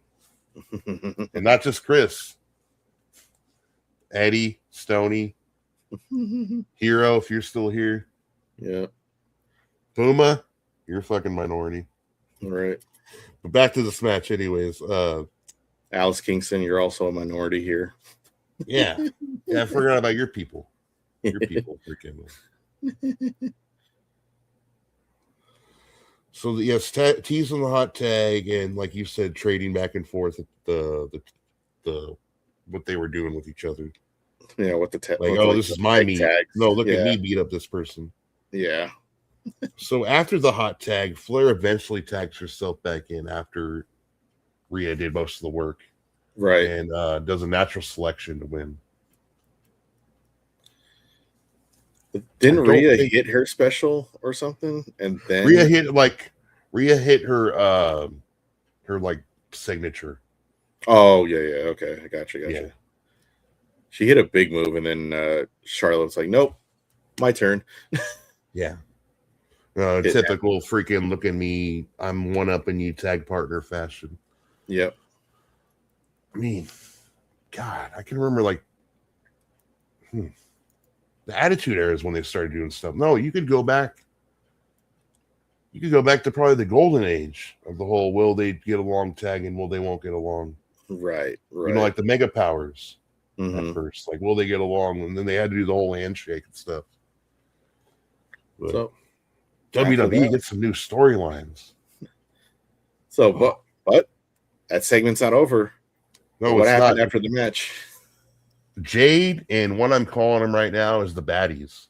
And not just Chris. Eddie, Stoney, Hero, if you're still here. Yeah. Puma, you're a fucking minority. All right. But back to this match anyways. Alice Kingston, you're also a minority here. Yeah. Yeah, I forgot about your people. Your people freaking. So yes, teasing the hot tag and like you said, trading back and forth the what they were doing with each other. Yeah, what the this is my meat. No, look at me beat up this person. Yeah. So after the hot tag, Flair eventually tags herself back in after Rhea did most of the work, Right. and does a natural selection to win. Didn't Rhea hit her special or something? And then Rhea hit her like signature. Oh yeah, okay, I gotcha. Yeah. She hit a big move, and then Charlotte's like, "Nope, my turn." Yeah. Typical freaking look at me, I'm one up in you tag partner fashion. Yep. I mean, God, I can remember like the Attitude Era is when they started doing stuff. No, you could go back. You could go back to probably the golden age of the whole will they get along tag and will they won't get along. Right. You know, like the Mega Powers Mm-hmm. at first. Like, will they get along? And then they had to do the whole handshake and stuff. But So WWE gets some new storylines. So, but that segment's not over. No, what happened after the match? Jade and what I'm calling them right now is the baddies,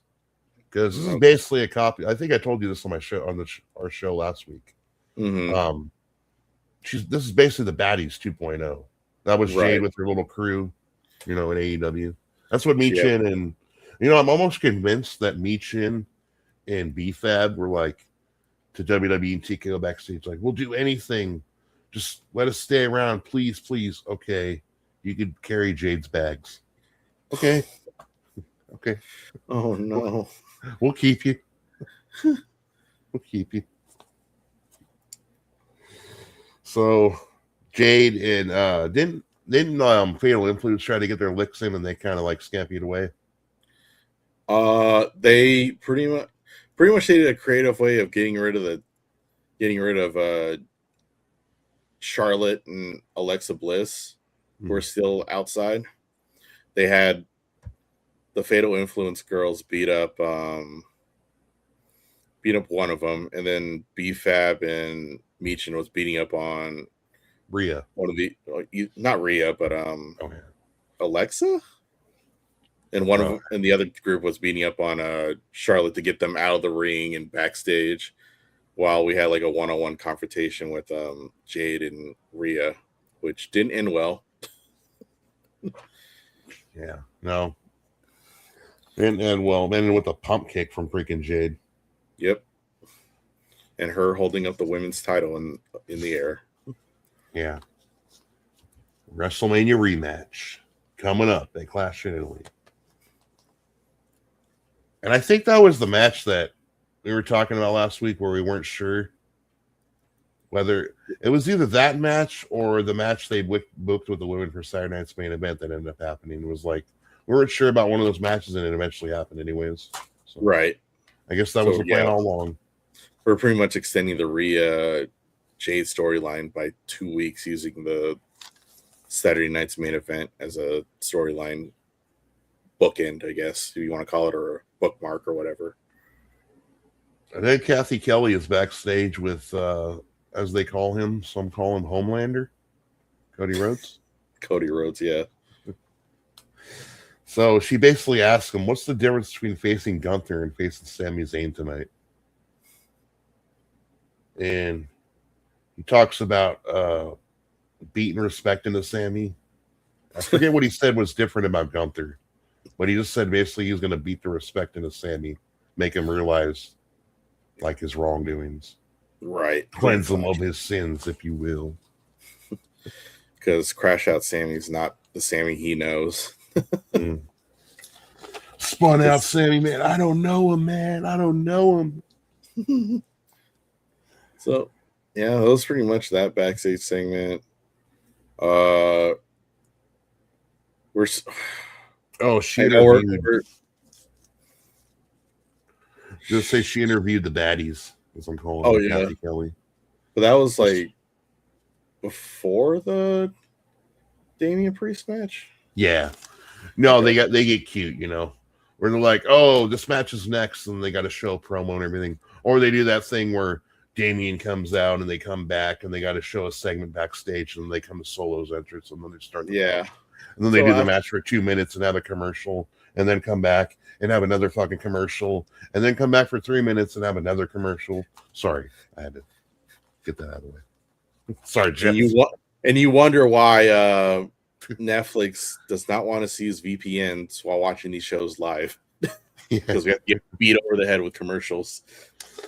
because this is basically a copy. I think I told you this on my show our show last week. Mm-hmm. This is basically the baddies 2.0. That was Jade with her little crew, in AEW. That's what Michin and I'm almost convinced that Michin and B-Fab were like to WWE and TKO backstage, like, we'll do anything, just let us stay around, please. Okay, you could carry Jade's bags. Okay. Oh no, we'll keep you. We'll keep you. So Jade and didn't Fatal Influence try to get their licks in, and they kind of like scampied away? They pretty much they did a creative way of getting rid of Charlotte and Alexa Bliss, who are still outside. They had the Fatal Influence girls beat up one of them, and then B-Fab and Michin was beating up on Rhea. One of the not Rhea, but Alexa. And one of them, and the other group was beating up on Charlotte to get them out of the ring and backstage, while we had like a one-on-one confrontation with Jade and Rhea, which didn't end well. Yeah, no. And well, then with a pump kick from freaking Jade. Yep. And her holding up the women's title in the air. Yeah. WrestleMania rematch coming up. They clash in Italy. And I think that was the match that we were talking about last week, where we weren't sure whether it was either that match or the match they booked with the women for Saturday Night's Main Event that ended up happening. It was like, we weren't sure about one of those matches, and it eventually happened anyways. So, right. I guess that was the plan all along. We're pretty much extending the Rhea Jade storyline by 2 weeks, using the Saturday Night's Main Event as a storyline bookend, I guess, if you want to call it, or a bookmark or whatever. I think Kathy Kelly is backstage with, as they call him, some call him Homelander, Cody Rhodes. Cody Rhodes, yeah. So she basically asks him, what's the difference between facing Gunther and facing Sami Zayn tonight? And he talks about beating respect into Sami. I forget what he said was different about Gunther, but he just said basically he's going to beat the respect into Sami, make him realize like his wrongdoings. Right. Cleanse him of his sins, if you will. Because Crash Out Sammy's not the Sammy he knows. Spun out Sammy, man. I don't know him, man. I don't know him. So, yeah, that was pretty much that backstage segment. She interviewed. Just say she interviewed the baddies, as I'm calling them, Kathy Kelly. But that was like before the Damian Priest match. Yeah. No, they get cute, where they're like, oh, this match is next, and they got to show a promo and everything. Or they do that thing where Damian comes out and they come back and they got to show a segment backstage, and then they come to Solo's entrance, and then they start. Yeah. And then they do the match for 2 minutes and have a commercial, and then come back and have another fucking commercial, and then come back for 3 minutes and have another commercial. Sorry, I had to get that out of the way. Sorry, Jeff. And you wonder why Netflix does not want to see his VPNs while watching these shows live. Because we have to get beat over the head with commercials.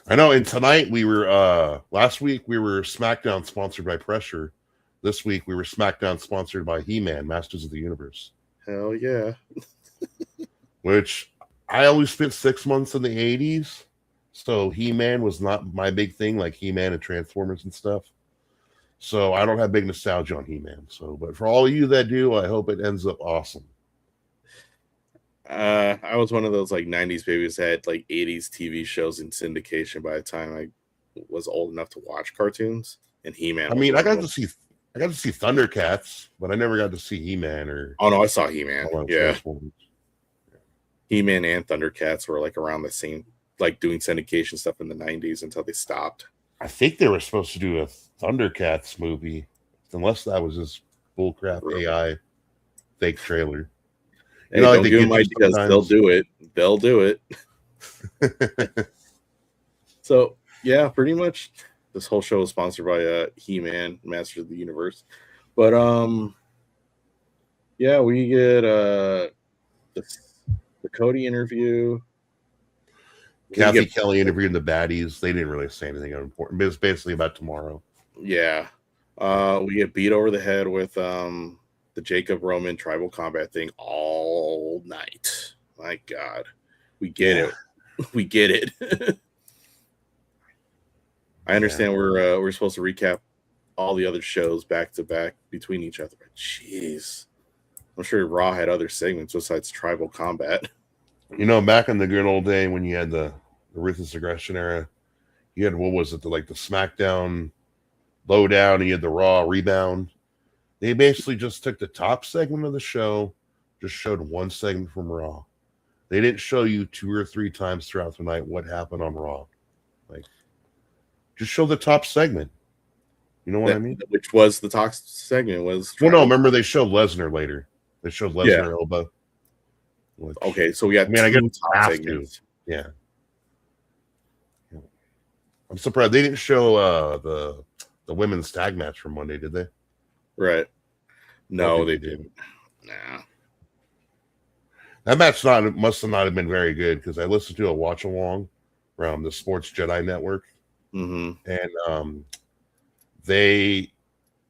I know. And tonight we were last week we were Smackdown sponsored by Pressure. This week we were Smackdown sponsored by He-Man, Masters of the Universe. Hell yeah. Which I always spent 6 months in the 80s. So He-Man was not my big thing, like He-Man and Transformers and stuff. So I don't have big nostalgia on He-Man. So, but for all of you that do, I hope it ends up awesome. I was one of those like 90s babies that had like 80s TV shows in syndication by the time I was old enough to watch cartoons. And He-Man. I mean, I got to see Thundercats, but I never got to see He-Man or. Oh no, I saw He-Man. Yeah. He-Man and Thundercats were like around the same, like doing syndication stuff in the 90s until they stopped. I think they were supposed to do a Thundercats movie, unless that was just bullcrap AI fake trailer. Hey, don't give them ideas. They'll do it. They'll do it. So yeah, pretty much this whole show is sponsored by He-Man, Masters of the Universe. But yeah, we get the Cody interview. Kathy Kelly interviewing the baddies. They didn't really say anything important, but it's basically about tomorrow. Yeah. We get beat over the head with the Jacob Roman tribal combat thing all night. My God. We get it. We get it. I understand we're supposed to recap all the other shows back to back between each other, but jeez. I'm sure Raw had other segments besides tribal combat. You know, back in the good old day when you had the Ruthless Aggression era, you had, what was it, the Smackdown Lowdown, and you had the Raw Rebound. They basically just took the top segment of the show, just showed one segment from Raw. They didn't show you 2 or 3 times throughout the night what happened on Raw. Like, just show the top segment. You know what I mean? Which was the top segment was. Well, no, remember they showed Lesnar later. They showed Lesnar elbow. Which, okay, so we got. I get top segments. Yeah. I'm surprised they didn't show the women's tag match from Monday, did they? Right. No, they didn't. Nah. That match must not have been very good because I listened to a watch along from the Sports Jedi Network, and they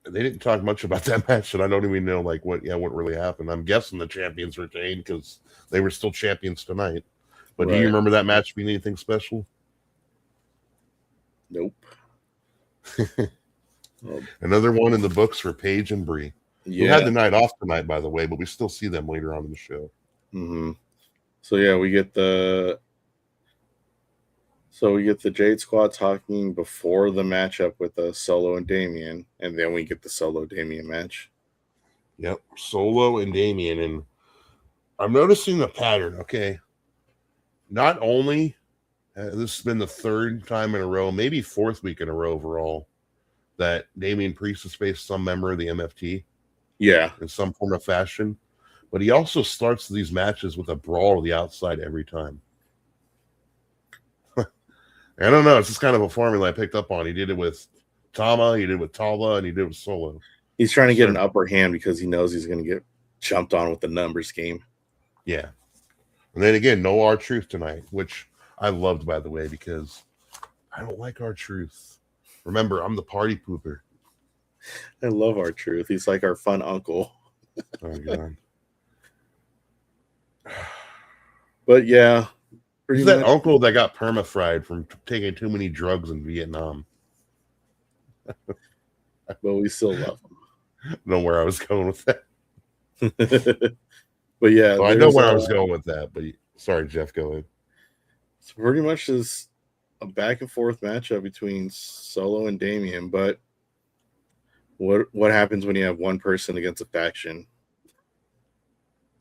didn't talk much about that match, and I don't even know like what really happened. I'm guessing the champions retained because they were still champions tonight. But do you remember that match being anything special? Nope. Another one in the books for Paige and Bree. Yeah. Who had the night off tonight, by the way, but we still see them later on in the show. So yeah, we get the Jade Squad talking before the matchup with Solo and Damien, and then we get the Solo Damien match. Yep, Solo and Damien, and I'm noticing the pattern. Okay, not only this has been the 3rd time in a row, maybe 4th week in a row overall, that Damian Priest has faced some member of the MFT. Yeah. In some form of fashion. But he also starts these matches with a brawl to the outside every time. I don't know. It's just kind of a formula I picked up on. He did it with Tama, he did it with Tala, and he did it with Solo. He's trying to get an upper hand because he knows he's going to get jumped on with the numbers game. Yeah. And then again, no R-Truth tonight, which I loved, by the way, because I don't like R-Truth. Remember, I'm the party pooper. I love R-Truth. He's like our fun uncle. Oh, God. But yeah. He's that uncle that got perma-fried from taking too many drugs in Vietnam. But we still love him. I don't know where I was going with that. But yeah. Well, I know where I was going with that, but sorry, Jeff, go ahead. It's pretty much just a back and forth matchup between Solo and Damien, but what happens when you have one person against a faction?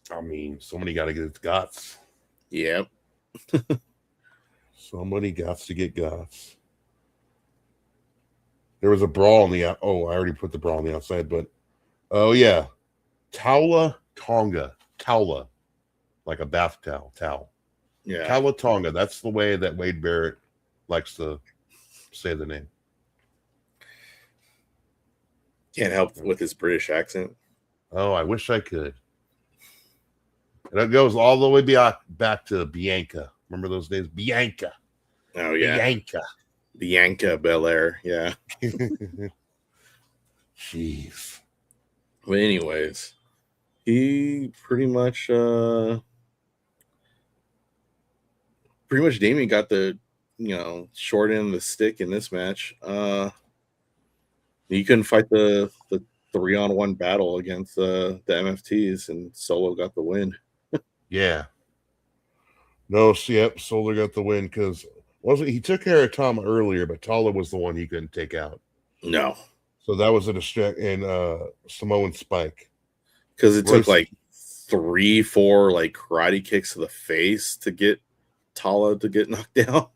I mean, somebody got to get its guts. Yep. Somebody got to get guts. There was a brawl on the I already put the brawl on the outside, but oh yeah, Taula Tonga. Taula. like a bath towel. Yeah. Tawatonga. That's the way that Wade Barrett likes to say the name. Can't help with his British accent. Oh, I wish I could. And it goes all the way back to Bianca. Remember those days? Bianca. Oh, yeah. Bianca Belair. Yeah. Jeez. But anyways, he pretty much Damien got the, short end of the stick in this match. He couldn't fight the 3-on-1 battle against the MFTs, and Solo got the win. Yeah. No, yep, Solo got the win because he took care of Tama earlier, but Tala was the one he couldn't take out. No. So that was a distract in Samoan Spike. Because it took like 3-4 like karate kicks to the face to get Tala to get knocked down.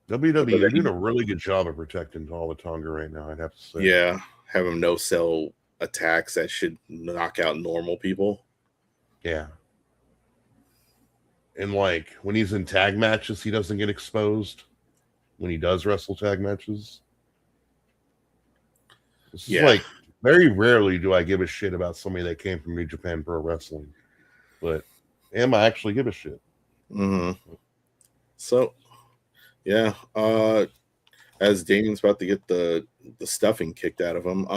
WWE, they're doing a really good job of protecting Tala Tonga right now, I'd have to say. Yeah, have him no-sell attacks that should knock out normal people. Yeah. And like when he's in tag matches, he doesn't get exposed. When he does wrestle tag matches. This is like very rarely do I give a shit about somebody that came from New Japan Pro Wrestling. But I actually give a shit. Mm-hmm. So yeah, as Damien's about to get the stuffing kicked out of him,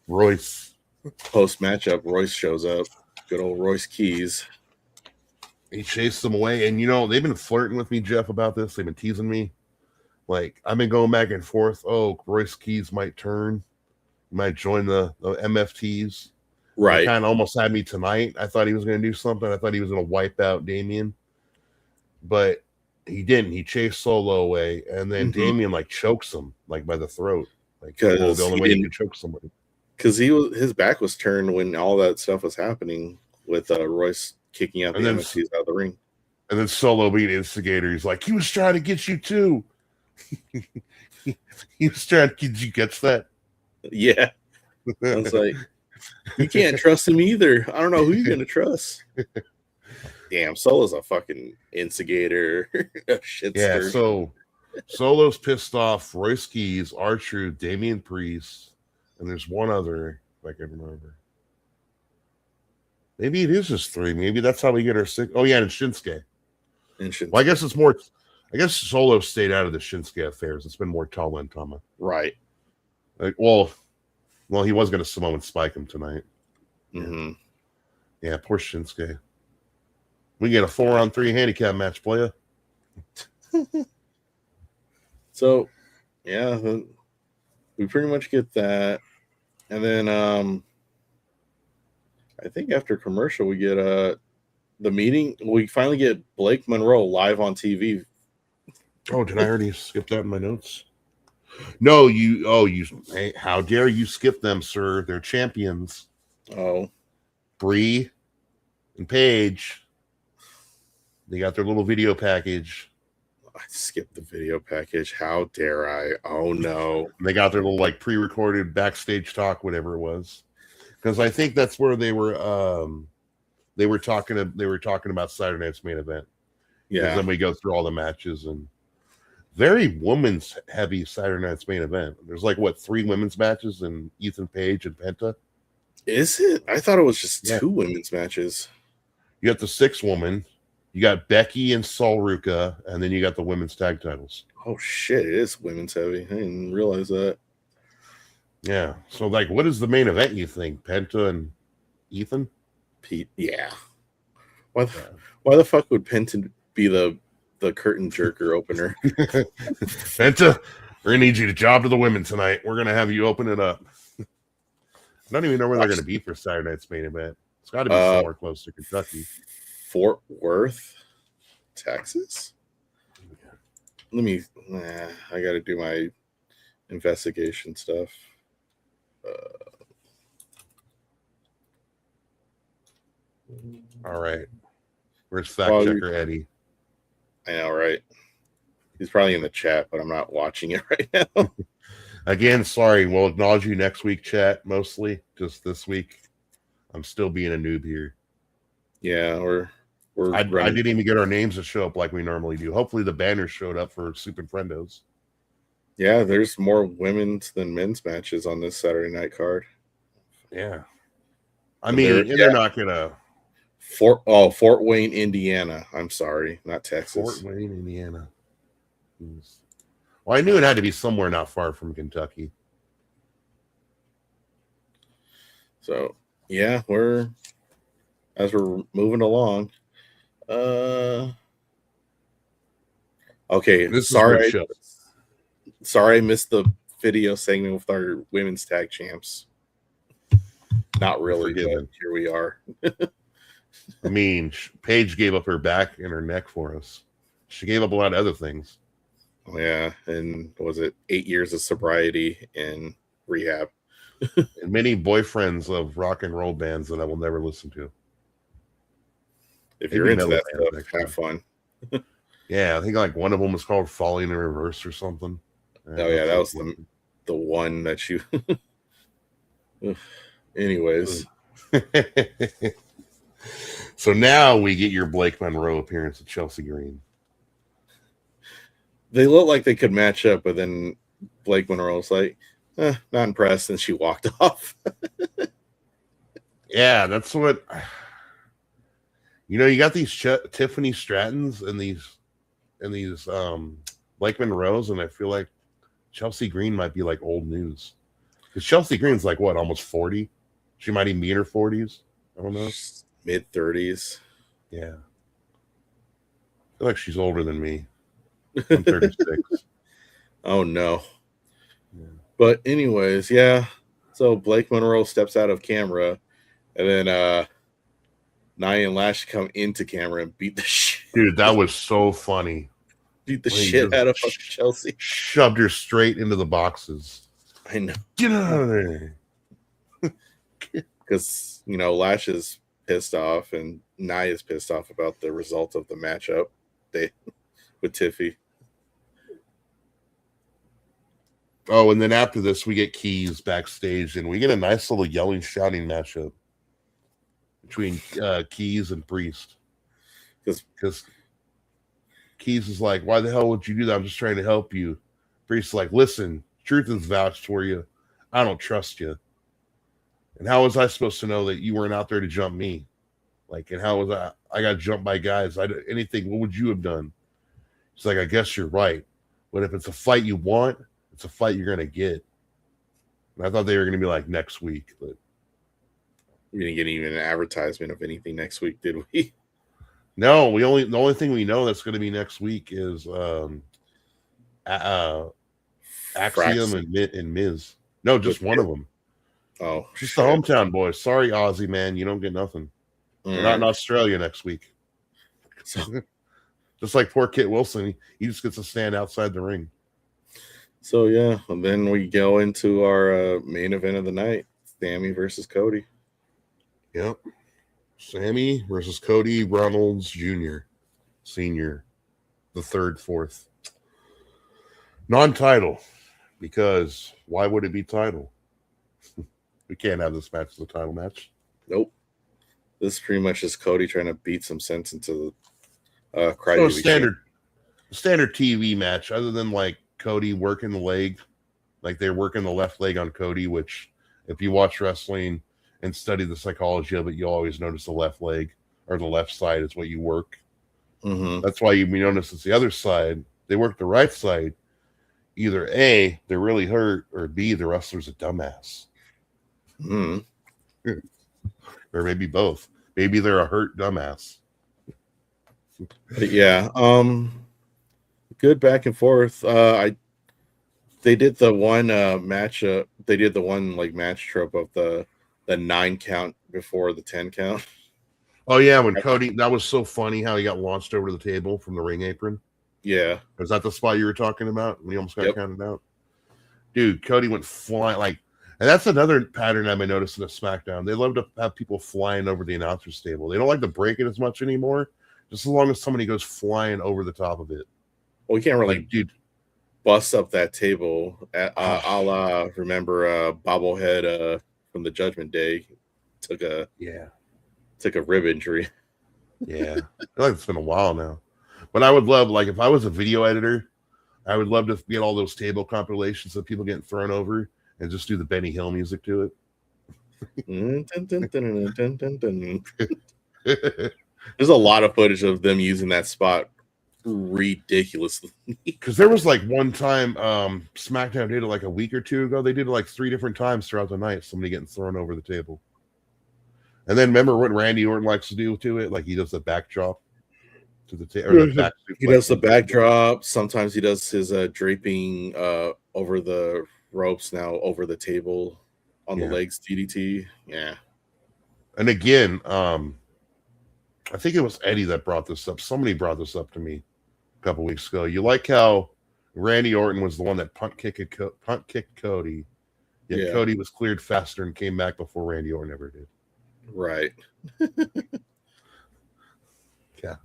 Royce. Post matchup, Royce shows up. Good old Royce Keys. He chased them away, and they've been flirting with me, Jeff, about this. They've been teasing me. Like I've been going back and forth. Oh, Royce Keys might turn, might join the MFTs. Right. They kind of almost had me tonight. I thought he was going to do something. I thought he was going to wipe out Damien, but he didn't. He chased Solo away, and then Damien like chokes him like by the throat. Like the only way he could choke somebody. Because his back was turned when all that stuff was happening with Royce kicking out the MFTs out of the ring. And then Solo being instigator. He's like, he was trying to get you too. He was trying to get you. Catch that? Yeah. I was like, you can't trust him either. I don't know who you're going to trust. Damn, Solo's a fucking instigator. Shitster. Yeah, so Solo's pissed off. Royce Keys, R-Truth, Damian Priest, and there's one other, if I can remember. Maybe it is just 3. Maybe that's how we get our 6. Oh, yeah, and Shinsuke. Well, I guess it's more. I guess Solo stayed out of the Shinsuke affairs. It's been more Tala and Tama. Right. Like, well, he was going to Samoan Spike him tonight. Mm-hmm. Yeah, poor Shinsuke. We get a 4-on-3 handicap match, playa. So, yeah, we pretty much get that. And then I think after commercial, we get the meeting. We finally get Blake Monroe live on TV. Oh, did I already skip that in my notes? No, hey, how dare you skip them, sir? They're champions. Oh. Bree and Paige. They got their little video package. I skipped the video package. How dare I? Oh no. And they got their little like pre-recorded backstage talk, whatever it was. Because I think that's where they were talking about Saturday night's main event. Yeah. Then we go through all the matches and very women's heavy Saturday night's main event. There's like 3 women's matches and Ethan Page and Penta. Is it? I thought it was just 2 women's matches. You got the 6 woman, you got Becky and Sol Ruka, and then you got the women's tag titles. Oh shit, it is women's heavy. I didn't realize that. Yeah. So like what is the main event you think? Penta and Ethan? Pete, yeah. Why the fuck would Penta be the curtain jerker opener? Penta, we're gonna need you to job to the women tonight. We're gonna have you open it up. I don't even know where they're gonna be for Saturday night's main event. It's got to be somewhere close to Kentucky. Fort Worth, Texas. I got to do my investigation stuff. All right. Where's fact checker Eddie? I know, right? He's probably in the chat, but I'm not watching it right now. Again, sorry. We'll acknowledge you next week, chat, mostly. Just this week. I'm still being a noob here. Yeah, we're I running. didn't even get our names to show up like we normally do. Hopefully the banners showed up for Super Friendos. Yeah, there's more women's than men's matches on this Saturday night card. Yeah. I mean, they're not gonna Fort Wayne, Indiana. I'm sorry, not Texas. Fort Wayne, Indiana. Well, I knew it had to be somewhere not far from Kentucky. So yeah, we're moving along. Okay, This sorry. is show. Sorry, I missed the video segment with our women's tag champs. Not really, but here we are. I mean, Paige gave up her back and her neck for us. She gave up a lot of other things. Oh, yeah, and was it 8 years of sobriety and rehab? And many boyfriends of rock and roll bands that I will never listen to. If you're into that stuff, have fun. Yeah, I think like one of them was called Falling in Reverse or something. Oh yeah, that was the one that you. Anyways, so now we get your Blake Monroe appearance at Chelsea Green. They look like they could match up, but then Blake Monroe's like, not impressed, and she walked off. Yeah, that's what. You got these Tiffany Strattons and these Blake Monroes, and I feel like Chelsea Green might be like old news. Because Chelsea Green's like what, almost 40? She might even be in her 40s. I don't know. Mid-30s. Yeah. I feel like she's older than me. I'm 36. Oh, no. Yeah. But anyways, yeah. So Blake Monroe steps out of camera, and then Nia and Lash come into camera and beat the shit. Dude, that was so funny. Beat the shit out of Chelsea. Shoved her straight into the boxes. I know. Get out of there. Because, Lash is pissed off and Nia is pissed off about the result of the matchup with Tiffy. Oh, and then after this, we get Keys backstage, and we get a nice little yelling, shouting matchup between Keys and Priest. Because Keys is like, why the hell would you do that? I'm just trying to help you. Priest is like, listen, truth is vouched for you. I don't trust you. And how was I supposed to know that you weren't out there to jump me? Like, and how was I got jumped by guys. Anything, what would you have done? He's like, I guess you're right. But if it's a fight you want, it's a fight you're going to get. And I thought they were going to be like next week. But we didn't get even an advertisement of anything next week, did we? No, the only thing we know that's going to be next week is Axiom and Miz. No, just one of them. Oh, just the hometown boys. Sorry, Aussie man, you don't get nothing. We're not in Australia next week. So, just like poor Kit Wilson, he just gets to stand outside the ring. So yeah, and then we go into our main event of the night: Sammy versus Cody. Yep, Sammy versus Cody Reynolds Jr., Senior, the third, fourth. Non-title, because why would it be title? We can't have this match as a title match. Nope. This is pretty much just Cody trying to beat some sense into the standard TV match, other than like Cody working the leg, like they're working the left leg on Cody, which if you watch wrestling and study the psychology of it, you'll always notice the left leg or the left side is what you work. Mm-hmm. That's why you notice it's the other side. They work the right side. Either A, they're really hurt, or B, the wrestler's a dumbass. Mm-hmm. Or maybe both. Maybe they're a hurt dumbass. But yeah, good back and forth. They did the one match. They did the one like match trope of the 9 count before the 10 count. Oh yeah, when Cody, that was so funny how he got launched over the table from the ring apron. Yeah, was that the spot you were talking about when he almost got counted out? Dude, Cody went flying like, and that's another pattern I've been noticing at SmackDown. They love to have people flying over the announcer's table. They don't like to break it as much anymore. Just as long as somebody goes flying over the top of it. Well, we can't really bust up that table a la remember Bobblehead from the Judgment Day took a rib injury. Yeah, I feel like it's been a while now. But I would love, like, if I was a video editor, I would love to get all those table compilations of people getting thrown over and just do the Benny Hill music to it. There's a lot of footage of them using that spot ridiculously. Because there was like one time SmackDown did it like a week or two ago. They did it like 3 different times throughout the night. Somebody getting thrown over the table. And then remember what Randy Orton likes to do to it? Like he does the backdrop to the table. He does the backdrop. Sometimes he does his draping over the ropes now over the table on the legs DDT. Yeah. And again, I think it was Eddie that brought this up. Somebody brought this up to me a couple weeks ago. You like how Randy Orton was the one that punt kicked Cody, yet Cody was cleared faster and came back before Randy Orton ever did. Right. Yeah.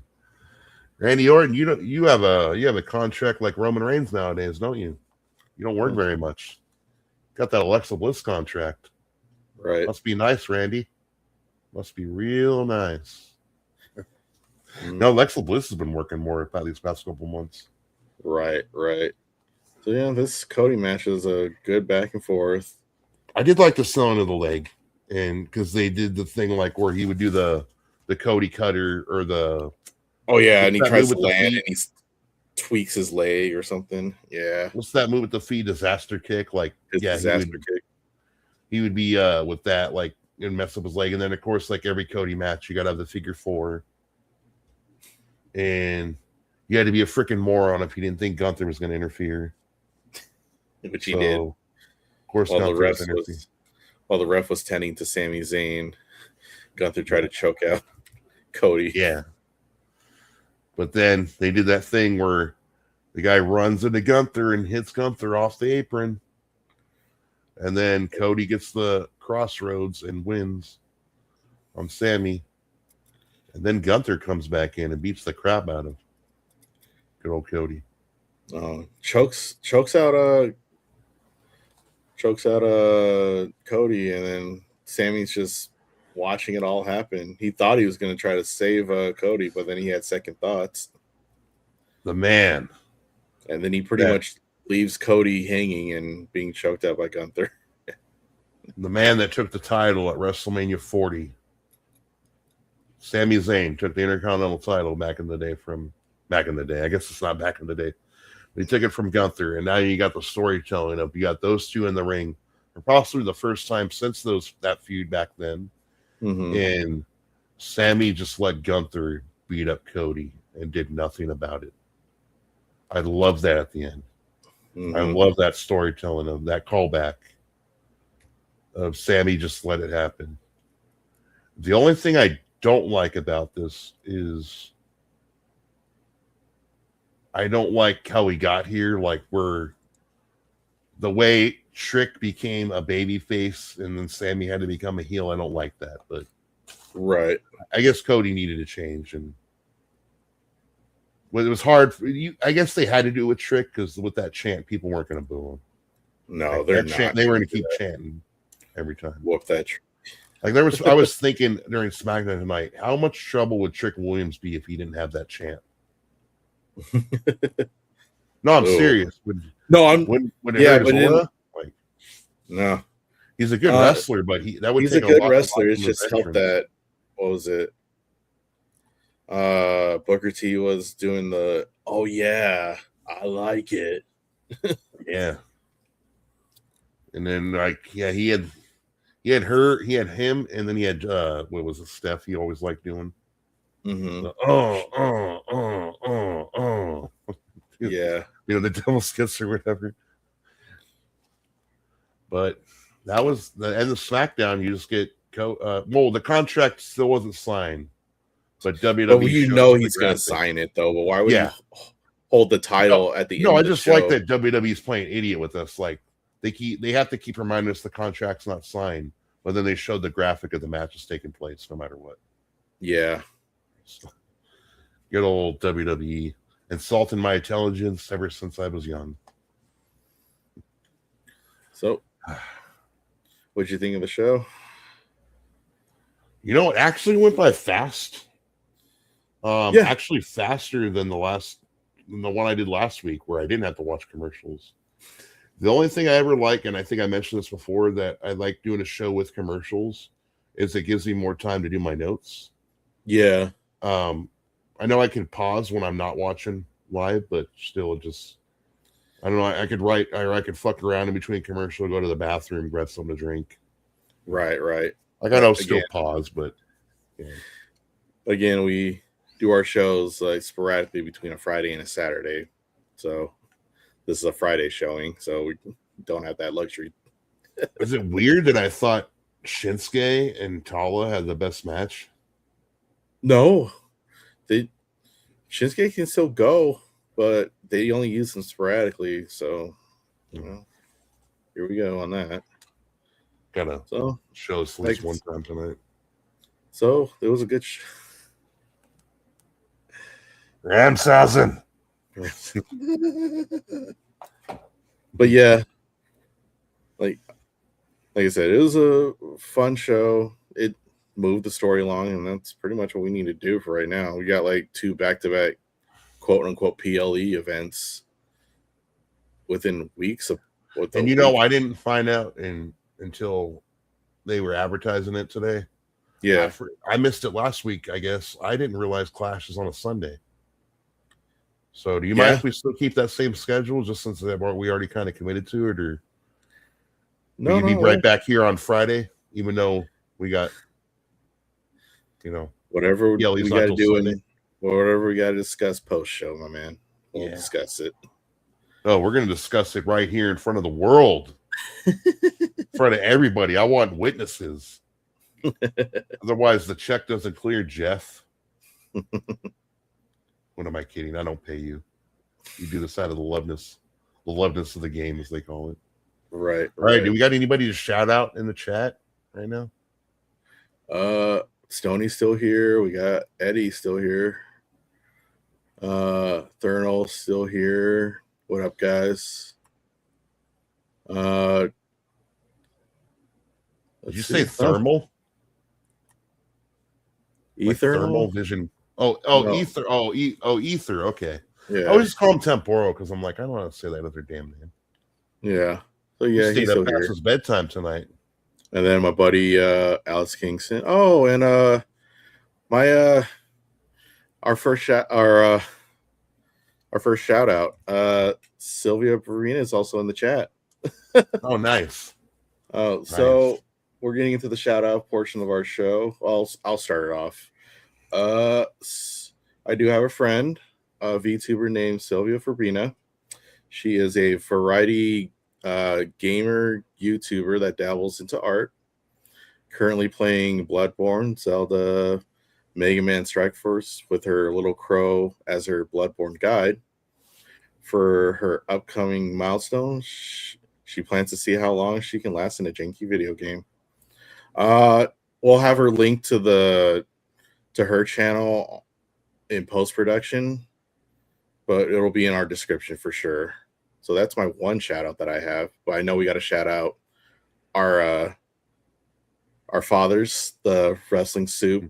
Randy Orton, you have a contract like Roman Reigns nowadays, don't you? You don't work very much. Got that Alexa Bliss contract. Right. Must be nice, Randy. Must be real nice. No, Alexa Bliss has been working more about these past couple months. Right. So yeah, this Cody match is a good back and forth. I did like the selling of the leg, and because they did the thing like where he would do the Cody cutter or the and he tries to land and he tweaks his leg or something. Yeah. What's that move with the feet? Disaster kick. Like disaster kick. He would be with that like and mess up his leg, and then of course like every Cody match you got to have the figure 4, and you had to be a freaking moron if you didn't think Gunther was going to interfere. Which he did. Of course, while the ref was tending to Sami Zayn, Gunther tried to choke out Cody. Yeah. But then they did that thing where the guy runs into Gunther and hits Gunther off the apron. And then Cody gets the crossroads and wins on Sami. And then Gunther comes back in and beats the crap out of good old Cody. Chokes out Cody, and then Sami's just watching it all happen. He thought he was going to try to save Cody, but then he had second thoughts. The man. And then he pretty much leaves Cody hanging and being choked out by Gunther. The man that took the title at WrestleMania 40. Sami Zayn took the Intercontinental title back in the day. I guess it's not back in the day. But he took it from Gunther, and now you got the storytelling of you got those two in the ring for possibly the first time since that feud back then. Mm-hmm. And Sami just let Gunther beat up Cody and did nothing about it. I love that at the end. Mm-hmm. I love that storytelling of that callback of Sami just let it happen. The only thing I don't like about this is I don't like how we got here, like where the way Trick became a baby face and then Sami had to become a heel. I don't like that, but right. I guess Cody needed a change, and it was hard for you. I guess they had to do it with Trick because with that chant, people weren't going to boo him. No, they're not. They were going to keep chanting every time. Whoop that. Like I was thinking during SmackDown tonight, how much trouble would Trick Williams be if he didn't have that chant? No, I'm serious. Would it hurt his aura? Like, no, he's a good wrestler, but he's a good wrestler. It's just helped that. What was it? Booker T was doing the "Oh yeah, I like it." Yeah, and then he had him, and then he had what was it, Steph? He always liked doing. Mm-hmm. Yeah, the devil skits or whatever. But that was the end of SmackDown. You just get the contract still wasn't signed, but WWE. But he's going to sign it though. But why would you hold the title at the end? No, I just like that WWE's playing idiot with us. Like they have to keep reminding us the contract's not signed, but then they showed the graphic of the matches taking place no matter what. Yeah. So, good old WWE. Insulting my intelligence ever since I was young. So, what'd you think of the show? It actually went by fast. Yeah. Actually faster than the one I did last week, where I didn't have to watch commercials. The only thing I ever like, and I think I mentioned this before, that I like doing a show with commercials, is it gives me more time to do my notes. Yeah. I know I can pause when I'm not watching live, but still, just I don't know. I could write, or I could fuck around in between commercial, go to the bathroom, grab something to drink. Right. Like I know, Again, still pause, but yeah. again, we do our shows like sporadically between a Friday and a Saturday. So this is a Friday showing, so we don't have that luxury. Is it weird that I thought Shinsuke and Tala had the best match? No, they Shinsuke can still go, but they only use him sporadically. So, here we go on that. Gotta So show us at least one time tonight. So it was a good. Ramsfan. But yeah, like I said, it was a fun show. It moved the story along, and that's pretty much what we need to do for right now. We got like 2 back-to-back quote unquote PLE events within weeks of. And I didn't find out until they were advertising it today. Yeah, I missed it last week. I guess I didn't realize Clash is on a Sunday. So, do you mind if we still keep that same schedule, just since we already kind of committed to it, or will you be right back here on Friday, even though we got, whatever we got to do, and whatever we got to discuss post show, my man. We'll discuss it. Oh, we're going to discuss it right here in front of the world, in front of everybody. I want witnesses. Otherwise, the check doesn't clear, Jeff. What am I kidding? I don't pay you. You do this out of the loveness of the game, as they call it. Right. All right. Do we got anybody to shout out in the chat right now? Stoney's still here. We got Eddie still here. Thernal still here. What up, guys? Did you say thermal? Ether? Like thermal vision. No. Ether. Ether. Okay. Yeah. I always just call him Temporal because I'm like, I don't want to say that other damn name. Yeah. So yeah, he's still past his bedtime tonight. And then my buddy Alex Kingston. Oh, and my our first shout out. Sylvia Barina is also in the chat. Oh, nice. So we're getting into the shout out portion of our show. I'll start it off. I do have a friend, a VTuber named Sylvia Fabina. She is a variety gamer YouTuber that dabbles into art. Currently playing Bloodborne, Zelda, Mega Man Strike Force with her little crow as her Bloodborne guide. For her upcoming milestone, she plans to see how long she can last in a janky video game. We'll have her link to her channel in post-production, but it'll be in our description for sure. So that's my one shout out that I have. But I know we got to shout out our fathers, the Wrestling Soup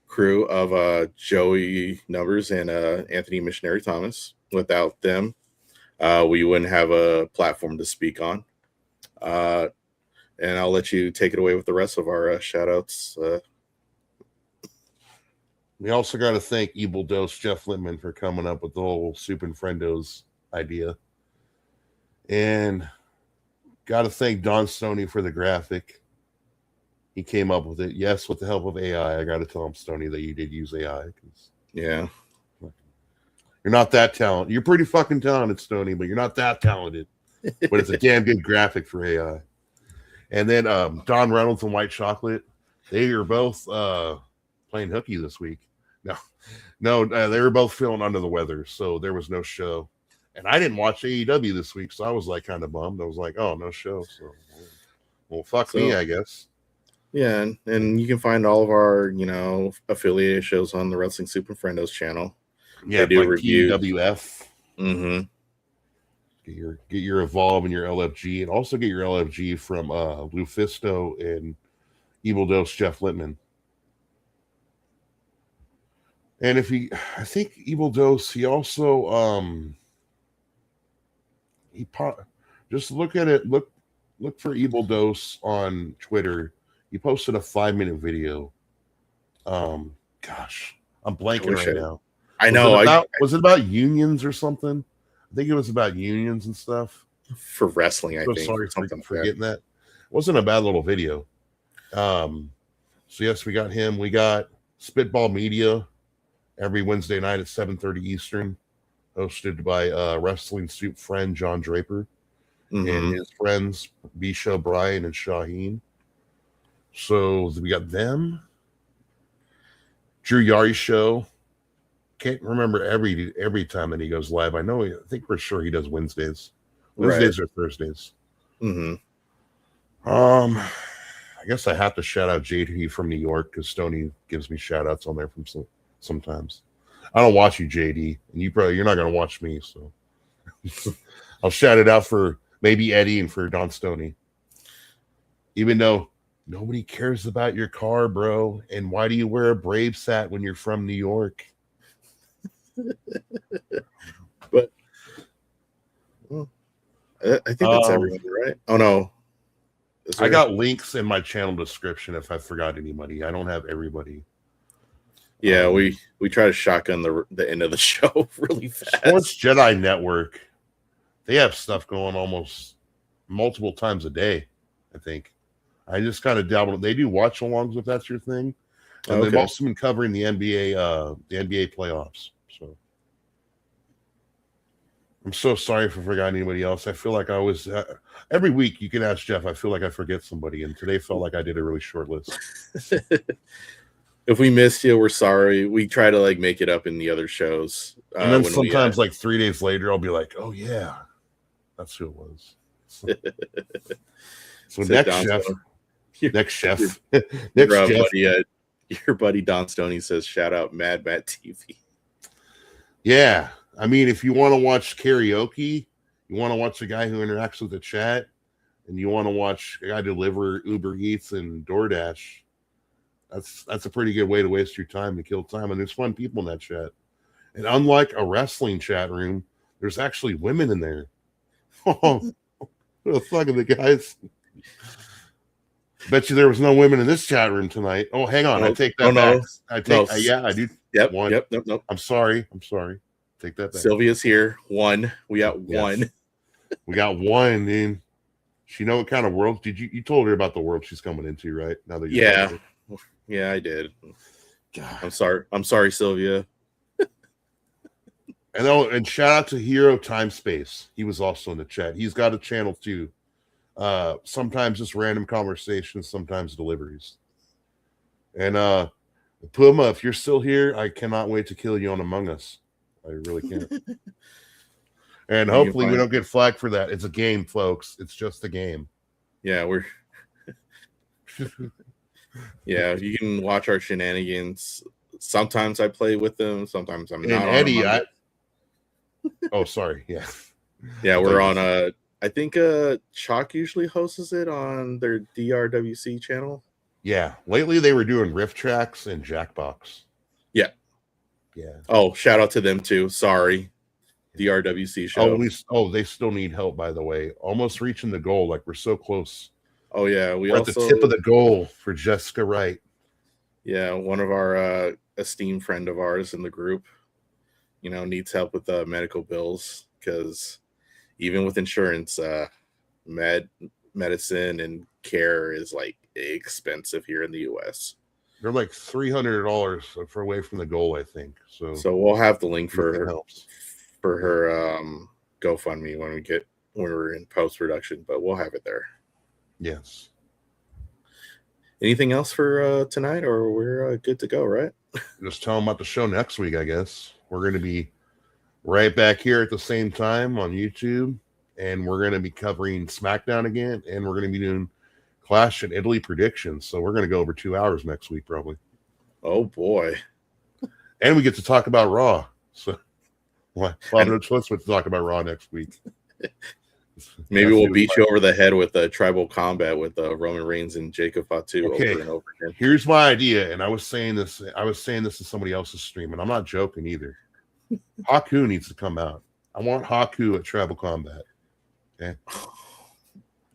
crew of Joey Numbers and Anthony Missionary Thomas. Without them, we wouldn't have a platform to speak on. And I'll let you take it away with the rest of our shout outs. We also got to thank Evil Dose Jeff Littman for coming up with the whole Soup and Friendos idea. And got to thank Don Stoney for the graphic. He came up with it. Yes, with the help of AI. I got to tell him, Stoney, that you did use AI. Yeah. You're not that talented. You're pretty fucking talented, Stoney, but you're not that talented. But it's a damn good graphic for AI. And then Don Reynolds and White Chocolate, they are both playing hooky this week. No, they were both feeling under the weather, so there was no show. And I didn't watch AEW this week, so I was like kind of bummed. I was like, oh, no show. So, well, fuck me, I guess. Yeah, and you can find all of our, affiliated shows on the Wrestling Soup and Friendos channel. Yeah, they do like review WF. Mm-hmm. Get your Evolve and your LFG, and also get your LFG from Lufisto and Evil Dose Jeff Littman. And I think Evil Dose, he also just look at it. Look for Evil Dose on Twitter. He posted a 5-minute video. Gosh, I'm blanking right now. I know. Was it about unions or something? I think it was about unions and stuff. For wrestling, I think. Sorry for forgetting that. It wasn't a bad little video. So yes, we got him. We got Spitball Media every Wednesday night at 7:30 Eastern, hosted by wrestling soup friend John Draper and his friends Bisha, Brian, and Shaheen. So we got them. Drew Yari's show. Can't remember every time that he goes live. I think for sure he does Wednesdays. Wednesdays or Thursdays. I guess I have to shout out JD from New York because Stoney gives me shout outs on there from sometimes. I don't watch you, JD, and you're not gonna watch me, so I'll shout it out for maybe Eddie and for Don Stoney. Even though nobody cares about your car, bro, and why do you wear a Braves hat when you're from New York? But I think that's everyone, right? Oh no, I got links in my channel description if I forgot anybody. I don't have everybody. Yeah, we try to shotgun the end of the show really fast. Sports Jedi Network, they have stuff going almost multiple times a day, I think. I just kind of dabbled. They do watch alongs if that's your thing. And they've also been covering the NBA playoffs. So I'm so sorry if I forgot anybody else. I feel like I always every week you can ask Jeff. I feel like I forget somebody, and today felt like I did a really short list. If we missed you, we're sorry. We try to make it up in the other shows. And then sometimes 3 days later, I'll be like, "Oh yeah, that's who it was." So next chef, your buddy Don Stoney says, "Shout out Mad Matt TV." Yeah, I mean, if you want to watch karaoke, you want to watch a guy who interacts with the chat, and you want to watch a guy deliver Uber Eats and DoorDash, that's a pretty good way to waste your time, to kill time. And there's fun people in that chat. And unlike a wrestling chat room, there's actually women in there. Oh, what the fuck are the guys? Bet you there was no women in this chat room tonight. Oh, hang on. I take that back. I do. Yep. One. Yep. Nope. I'm sorry. Take that back. Sylvia's here. One. We got one. We got one, dude. She know what kind of world you told her about the world she's coming into, right? Now that yeah, I did. God. I'm sorry, Sylvia. And shout out to Hero Time Space. He was also in the chat. He's got a channel too. Sometimes just random conversations, sometimes deliveries. And Puma, if you're still here, I cannot wait to kill you on Among Us. I really can't. And hopefully we don't get flagged for that. It's a game, folks. It's just a game. Yeah, yeah, you can watch our shenanigans. Sometimes I play with them. Sometimes I'm not. Eddie, oh, sorry. Yeah. Yeah, we're on I think Chalk usually hosts it on their DRWC channel. Yeah. Lately they were doing riff tracks and Jackbox. Yeah. Yeah. Oh, shout out to them too. Sorry. DRWC show. They still need help, by the way. Almost reaching the goal. We're so close. Oh yeah, we're at the tip of the goal for Jessica Wright. Yeah, one of our esteemed friend of ours in the group, needs help with medical bills because even with insurance, medicine and care is expensive here in the U.S. They're $300 for away from the goal, I think. So we'll have the link for her GoFundMe when we're in post production, but we'll have it there. Yes. Anything else for tonight, or we're good to go, right? Just tell them about the show next week, I guess. We're going to be right back here at the same time on YouTube, and we're going to be covering SmackDown again, and we're going to be doing Clash in Italy predictions. So we're going to go over 2 hours next week, probably. Oh, boy. And we get to talk about Raw. So we'll have no choice but to talk about Raw next week. Maybe we'll beat you over the head with tribal combat with Roman Reigns and Jacob Fatu over and over again. Here's my idea, and I was saying this to somebody else's stream, and I'm not joking either. Haku needs to come out. I want Haku at tribal combat. Okay.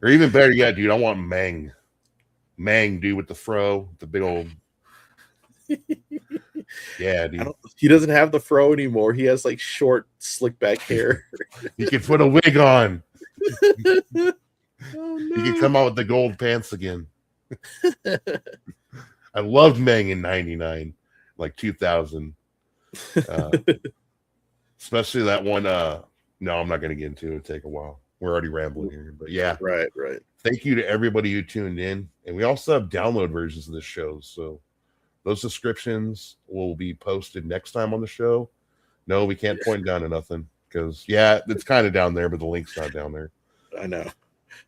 Or even better yet, dude, I want Meng. Meng, dude, with the fro, the big old. Yeah, dude. He doesn't have the fro anymore. He has like short, slick back hair. He can put a wig on. Oh, no. He can come out with the gold pants again. I loved Meng in '99, like 2000. Especially that one. No, I'm not going to get into it. It'll take a while. We're already rambling here. But yeah. Right. Thank you to everybody who tuned in. And we also have download versions of this show. So those descriptions will be posted next time on the show. No, we can't point down to nothing. Because, yeah, it's kind of down there, but the link's not down there. I know.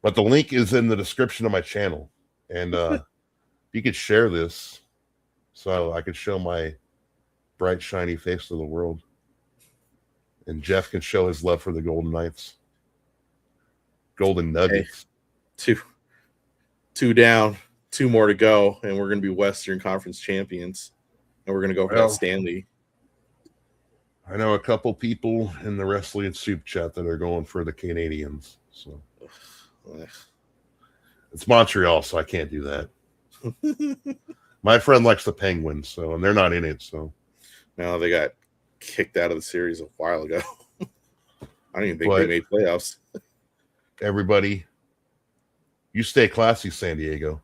But the link is in the description of my channel. And you could share this so I could show my bright, shiny face to the world. And Jeff can show his love for the Golden Knights. Golden Nuggets. Hey, two down, 2 more to go, and we're going to be Western Conference champions. And we're going to go for that Stanley. I know a couple people in the Wrestling Soup chat that are going for the Canadians. So it's Montreal, so I can't do that. My friend likes the Penguins, and they're not in it. So no, they got kicked out of the series a while ago. I don't even think they made playoffs. Everybody, you stay classy, San Diego.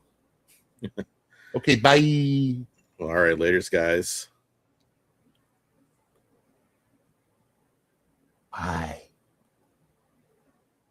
Okay, bye. All right, laters, guys. Bye.